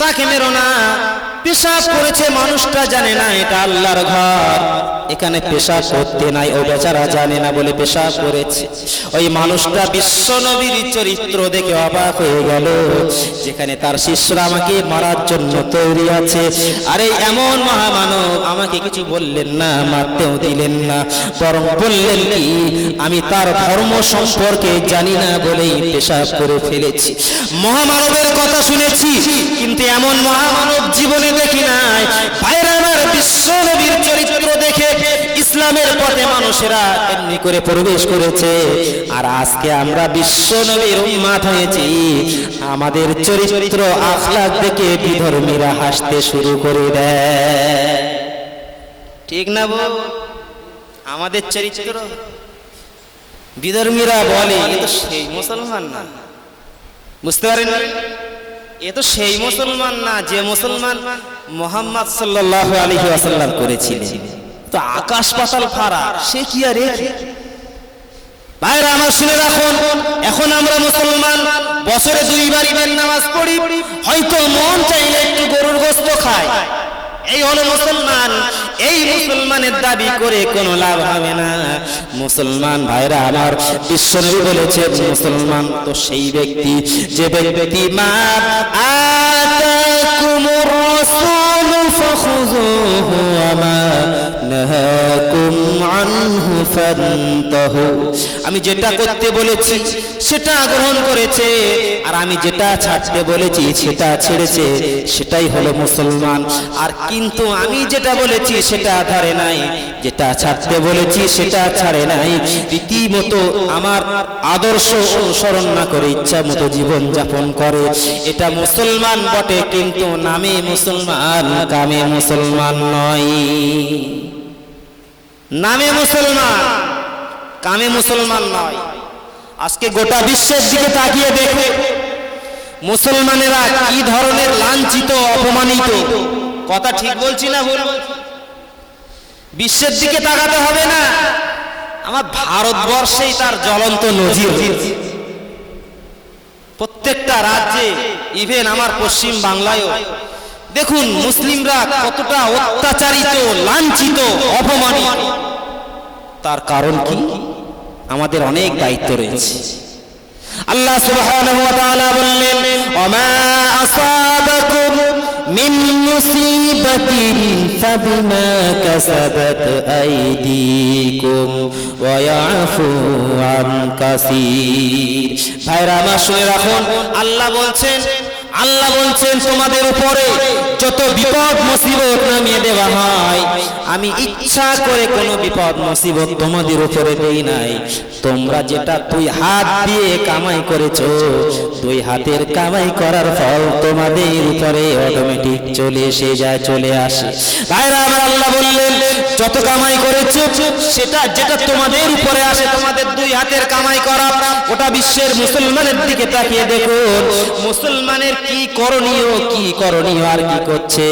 তাকে মেরো না। পেশাব করেছে, মানুষটা জানে না এটা আল্লাহর ঘর, এখানে পেশাব করতে নাই, ও বেচারা জানে না বলে পেশাব করেছে। ওই মানুষটা বিশ্বনবীর চরিত্র দেখে অবাক হয়ে গেল, যেখানে তার শিষ্যরা আমাকে মারার জন্য তৈরি আছে, আরে এমন মহামানব আমাকে কিছু বললেন না, মারতেও দিলেন না, বরং বললেন কি আমি তার ধর্ম সম্পর্কে জানি না বলেই পেশাব করে ফেলেছি। মহামানবের কথা শুনেছি, কিন্তু এমন মহামানব জীবনে দেখি নাই। ভাইরা আমার, বিশ্বনবীর চরিত্র দেখে ইসলামের পথে মানুষেরা এমনি করে প্রবেশ করেছে, আর আজকে আমরা বিশ্বনবীর উম্মত হয়েছি, আমাদের চরিত্র আখলাক দেখে বিধর্মীরা হাসতে শুরু করে দেয়। ঠিক না বল? আমাদের চরিত্র বিধর্মীরা বলে এ তো সেই মুসলমান না। বুঝতে পারেন? এ তো সেই মুসলমান না যে মুসলমান মুহাম্মদ সাল্লাল্লাহু আলাইহি ওয়াসাল্লাম করেছিলেন। তো আকাশ পাতাল ফারাক, সে কি আর রেখে? ভাইরা আমার শুনে রাখুন, এখন আমরা মুসলমান, বছরে 2 বার ঈদের নামাজ পড়ি, হয়তো মন চাইলে একটু গরুর গোশত খাই, এই হলো মুসলমান। এই মুসলমানের দাবি করে কোনো লাভ হবে না। মুসলমান ভাইরা আমার, বিশ্বনবী বলেছেন মুসলমান তো সেই ব্যক্তি যে ব্যক্তি মা আতাকুমুর রাসূল ফাখুযুহু ওয়া মা নাহাকুম আনহু ফান্তাহু, আমি যেটা করতে বলেছি সেটা গ্রহণ করেছে, আর আমি যেটা ছাড়তে বলেছি সেটা ছেড়েছে, সেটাই হলো মুসলমান। আর কিন্তু আমি যেটা বলেছি সেটা ধরে নাই, যেটা ছাড়তে বলেছি সেটা ছাড়ে নাই, রীতিমতো আমার আদর্শ অনুসরণ না করে ইচ্ছা মতো জীবন যাপন করে, এটা মুসলমান বটে, কিন্তু নামে মুসলমান, কামে মুসলমান নয়। নামে মুসলমান, কামে মুসলমান নয়। আজকে গোটা বিশ্বের দিকে তাকিয়ে দেখে মুসলমানেরা কি ধরনের লাঞ্ছিত, অপমানিত। কথা ঠিক বলছি না ভুল? বিশ্বের দিকে তাকাতে হবে না, আমার ভারতবর্ষেই তার জ্বলন্ত নজির। প্রত্যেকটা রাজ্যে, ইভেন আমার পশ্চিম বাংলায়ও দেখুন মুসলিমরা কতটা অত্যাচারিত, লাঞ্ছিত, অপমানিত। তার কারণ কি? আমাদের অনেক দায়িত্ব রয়েছে। আল্লাহ সুবহানাহু ওয়া তাআলা বললেন, ওমা আসাবাকুম মিন মুসিবাতিন ফাবিমা কাসাবাত আইদিকুম ওয়া ইয়াফু আন কাসীর। ভাইরা আমার শুনে রাখুন, আল্লাহ বলছেন তোমাদের উপরে যত বিপদ মুসিবত নামিয়ে দেওয়া হয়, আমি ইচ্ছা করে কোনো বিপদ মুসিবত তোমাদের উপরে দেই নাই। তোমরা যেটা 2 হাত দিয়ে কামাই করেছো, 2 হাতের কামাই করার ফল তোমাদের উপরে অটোমেটিক চলে এসে যায়, চলে আসে। ভাইরা আমার, আল্লাহ বললেন যত কামাই করেছো সেটা যেটা তোমাদের উপরে আসে, তোমাদের 2 হাতের কামাই করা। গোটা বিশ্বের মুসলমানের দিকে তাকিয়ে দেখুন, মুসলমানের কি করণীয়, কি করণীয় আর কি করছে।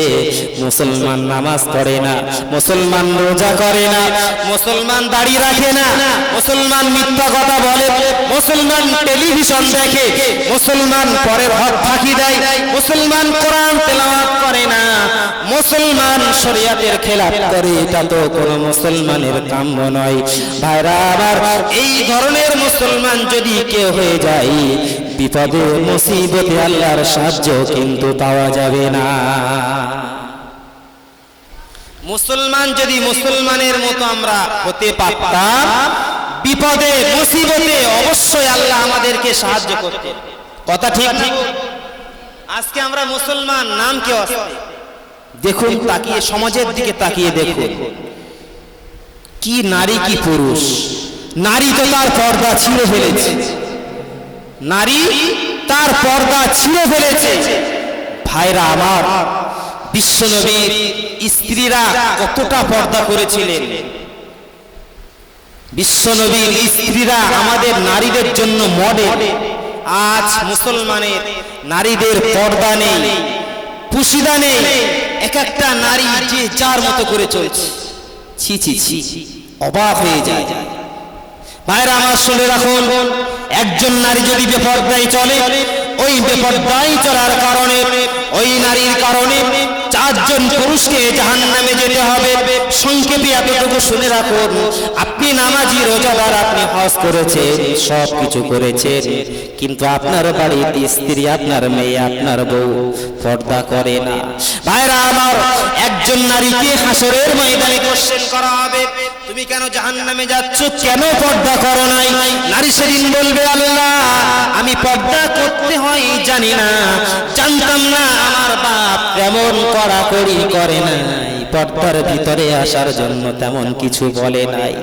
মুসলমান নামাজ পড়ে না, মুসলমান রোজা করে না, মুসলমান দাড়ি রাখে না, মুসলমান মিথ্যা কথা বলে, মুসলমান টেলিভিশন দেখে, মুসলমান পরের হক ফাঁকি দেয়, মুসলমান কোরআন তেলাওয়াত করে না, মুসলমান শরিয়াতের খেলাফ করে। এটা তো কোনো মুসলমানের কাম্য নয়। ভাইরা আমার, এই ধরনের মুসলমান যদি কেউ হয়ে যায়, বিপদে মুসিবতে আল্লাহর সাহায্য কিন্তু পাওয়া যাবে না। মুসলমান যদি মুসলমানের মতো আমরা হতে পারতাম, বিপদে মুসিবতে অবশ্যই আল্লাহ আমাদেরকে সাহায্য করতেন। কথা ঠিক না? আজকে আমরা মুসলমান নাম কি অস্তে, দেখুন তাকিয়ে সমাজের দিকে তাকিয়ে দেখুন, কি নারী কি পুরুষ। নারী তো তার পর্দা ছিঁড়ে ফেলেছে, নারী তার পর্দা ছিঁড়ে ফেলেছে। ভাইরা আমার, বিশ্বনবীর স্ত্রীরা কতটা পর্দা করেছিলেন। বিশ্বনবীর স্ত্রীরা আমাদের নারীদের জন্য মডেল। আজ মুসলমানের নারীদের পর্দা নেই, পুশিদা নেই, এক একটা নারী যে যার মতো করে চলছে। ছি ছি ছি, অবাক হয়ে যায়। ভাইরা আমার শুনে রাখুন, একজন নারী যদি বেপরদায় চলে, ওই বেপরদায় চলার কারণে ওই নারীর কারণে 4 জন পুরুষকে জাহান্নামে যেতে হবে। সংক্ষেপে এতটুকু শুনে রাখুন, আপনি নামাজি রোজাদার, আপনি হজ করেছেন, সব কিছু করেছেন, কিন্তু আপনার বাড়ির স্ত্রী, আপনার মেয়ে, আপনার বউ পর্দা করে না। ভাইরা আমার, একজন নারীকে হাসরের ময়দানে কোশ্চেন করা হবে, তুমি কেন জাহান্নামে যাচ্ছ, কেন পর্দা করো নাই? নারী সেদিন বলবে, আল্লাহ আমি পর্দা করতে হয় জানি না, জানতাম না আমার বাপ তেমন কড়াকড়ি করে নাই, পর্দার ভিতরে আসার জন্য তেমন কিছু বলে নাই।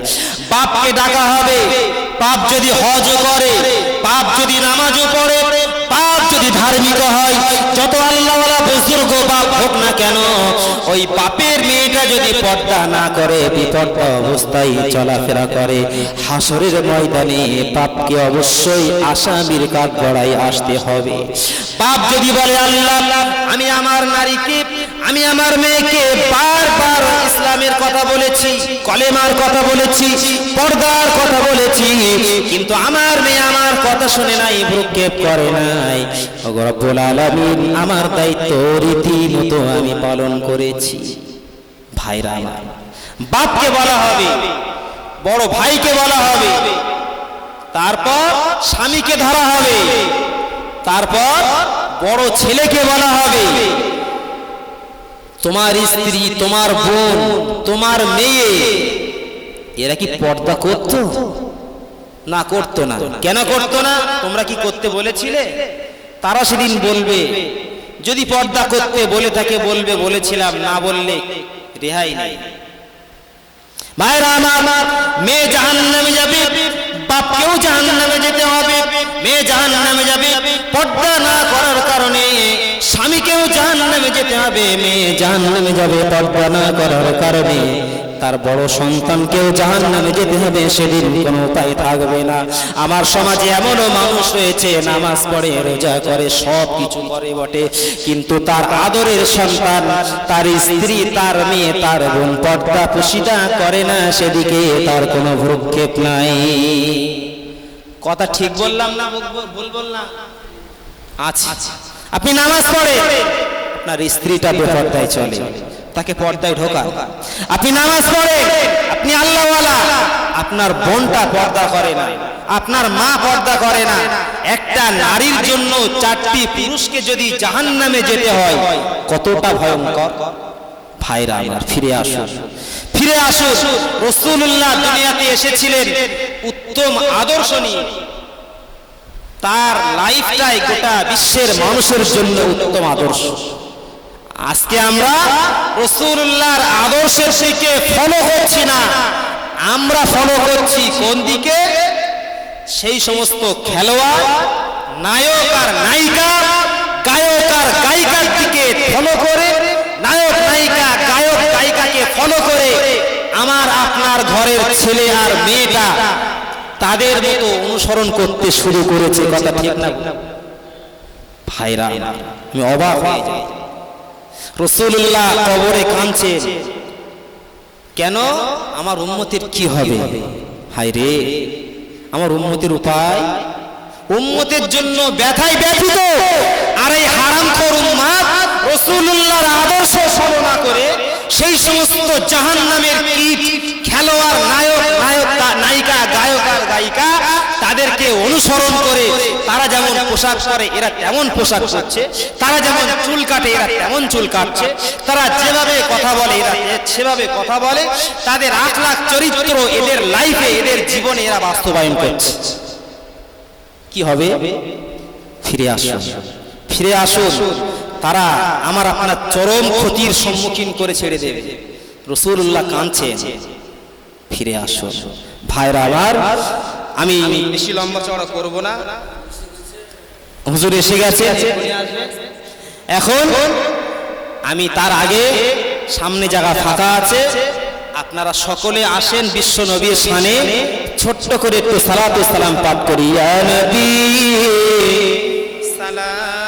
বাপকে ডাকা হবে, বাপ যদি হজ করে, বাপ যদি নামাজও পড়ে, বাপ যদি ধার্মিক হয়, যত আল্লাহওয়ালা বুজুর্গ বাপ হোক না কেন, ওই বাপের মেয়েটা যদি পর্দা না করে, বিপর্দা অবস্থায় চলাফেরা করে, হাসরের ময়দানে বাপকে অবশ্যই আসামির কাঠগড়ায় আসতে হবে। বাপ যদি বলে, আল্লাহ আমি আমার নারীকে, আমি আমার মেয়েকে বারবার ইসলামের কথা বলেছি, কলেমার কথা বলেছি, পর্দার কথা বলেছি, কিন্তু আমার মেয়ে আমার কথা শুনে নাই, ভ্রুক্ষেপ করে নাই, ওগো রব্বুল আলামিন আমার দায়িত্ব রীতিমতো আমি পালন করেছি। ভাইরা আমার, বাপকে বলা হবে, বড় ভাইকে বলা হবে, তারপর স্বামীকে ধরা হবে, তারপর বড় ছেলেকে বলা হবে, তোমার স্ত্রী, তোমার বোন, তোমার মেয়ে, এরা কি পর্দা করতো? না, করতো না। কেন করতো না? তোমরা কি করতে বলেছিলে? তারা সেদিন বলবে, যদি পর্দা করতে বলে থাকে বলবে বলেছিলাম, না বললে রেহাই নেই। ভাইরা আমার, মেয়ে জাহান্নামে যাবে, বাপকেও জাহান্নামে যেতে হবে। মেয়ে জাহান্নামে যাবে পর্দা না করার কারণে, স্বামীকেও জাহান্নামে যেতে হবে। মেয়ে জাহান্নামে যাবে পর্দা না করার কারণে, তার বড় সন্তানকেও জাহান্নামে যেতে হবে। সেদিন কোনো উপায় থাকবে না। আমার সমাজে এমনও মানুষ রয়েছে, নামাজ পড়ে, রোজা করে, সব কিছু করে বটে, কিন্তু তার আদরের সন্তান, তার স্ত্রী, তার মেয়ে, তার বোন পর্দা পুশিদা করে না, সেদিকে তার কোনো ভ্রুক্ষেপ নাই। কথা ঠিক বললাম না ভুল বললাম? আচ্ছা, আপনি নামাজ পড়ে, আপনার স্ত্রীটা বেপর্দায় চলে, তাকে পর্দায় ঢোকা। আপনি নামাজ পড়ে, আপনি আল্লাহওয়ালা, আপনার বোনটা পর্দা করে না, আপনার মা পর্দা করে না। একটা নারীর জন্য 4টি পুরুষকে যদি জাহান্নামে যেতে হয়, কতটা ভয়ঙ্কর। ভাইরা আমার, ফিরে আসুন, ফিরে আসুন। রাসূলুল্লাহ দুনিয়াতে এসেছিলেন উত্তম আদর্শ নিয়ে, তার লাইফটাই গোটা বিশ্বের মানুষের জন্য উত্তম আদর্শ। আজকে আমরা রাসূলুল্লাহর আদর্শের দিকে ফলো করছি না, আমরা ফলো করছি কোন দিকে? সেই সমস্ত খেলোয়াড়, নায়ক আর নায়িকা, গায়ক আর গায়িকার দিকে ফলো করে, নায়ক নায়িকা, গায়ক গায়িকাকে ফলো করে আমার আপনার ঘরের ছেলে আর মেয়েটা তাদের মতো অনুসরণ করতে শুরু করেছে। কথা ঠিক না? ভাইরা, আমি অবাক হয়ে যাই। রাসূলুল্লাহ কবরে কাঁদছেন, কেন? আমার উম্মতের কি হবে? হায় রে, আমার উম্মতের উপায়, উম্মতের জন্য ব্যথায় ব্যথিত। আর এই হারামখোর উম্মত রাসূলুল্লাহর আদর্শ ফলো না করে সেই সমস্ত জাহান্নামের কীট, খেলোয়াড়, নায়ক নায়িকা, গায়ক আর গায়িকা, তাদেরকে অনুসরণ করে তারা যেমন পোশাক পরে এরা তেমন পোশাক পরছে, তারা যেমন চুল কাটে এরা তেমন চুল কাটছে, তারা যেভাবে কথা বলে এরা সেভাবে কথা বলে, তাদের আখলাক চরিত্র এদের লাইফে এদের জীবনে এরা বাস্তবায়ন করছে। কি হবে? ফিরে আসুন, ফিরে আসুন। তারা আমার আপনার চরম ক্ষতির সম্মুখীন করে ছেড়ে দেবে। রাসূলুল্লাহ কাঁদছেন, ফিরে আসুন। ভাইরা আমার, আমি বেশি লম্বা চওড়া করব না, হুজুর এসে গেছে। এখন আমি তার আগে সামনে জায়গা ফাঁকা আছে, আপনারা সকলে আসেন বিশ্ব নবীর শানে ছোট্ট করে একটু সালাত ও সালাম পাঠ করি। ইয়া নবী সালাম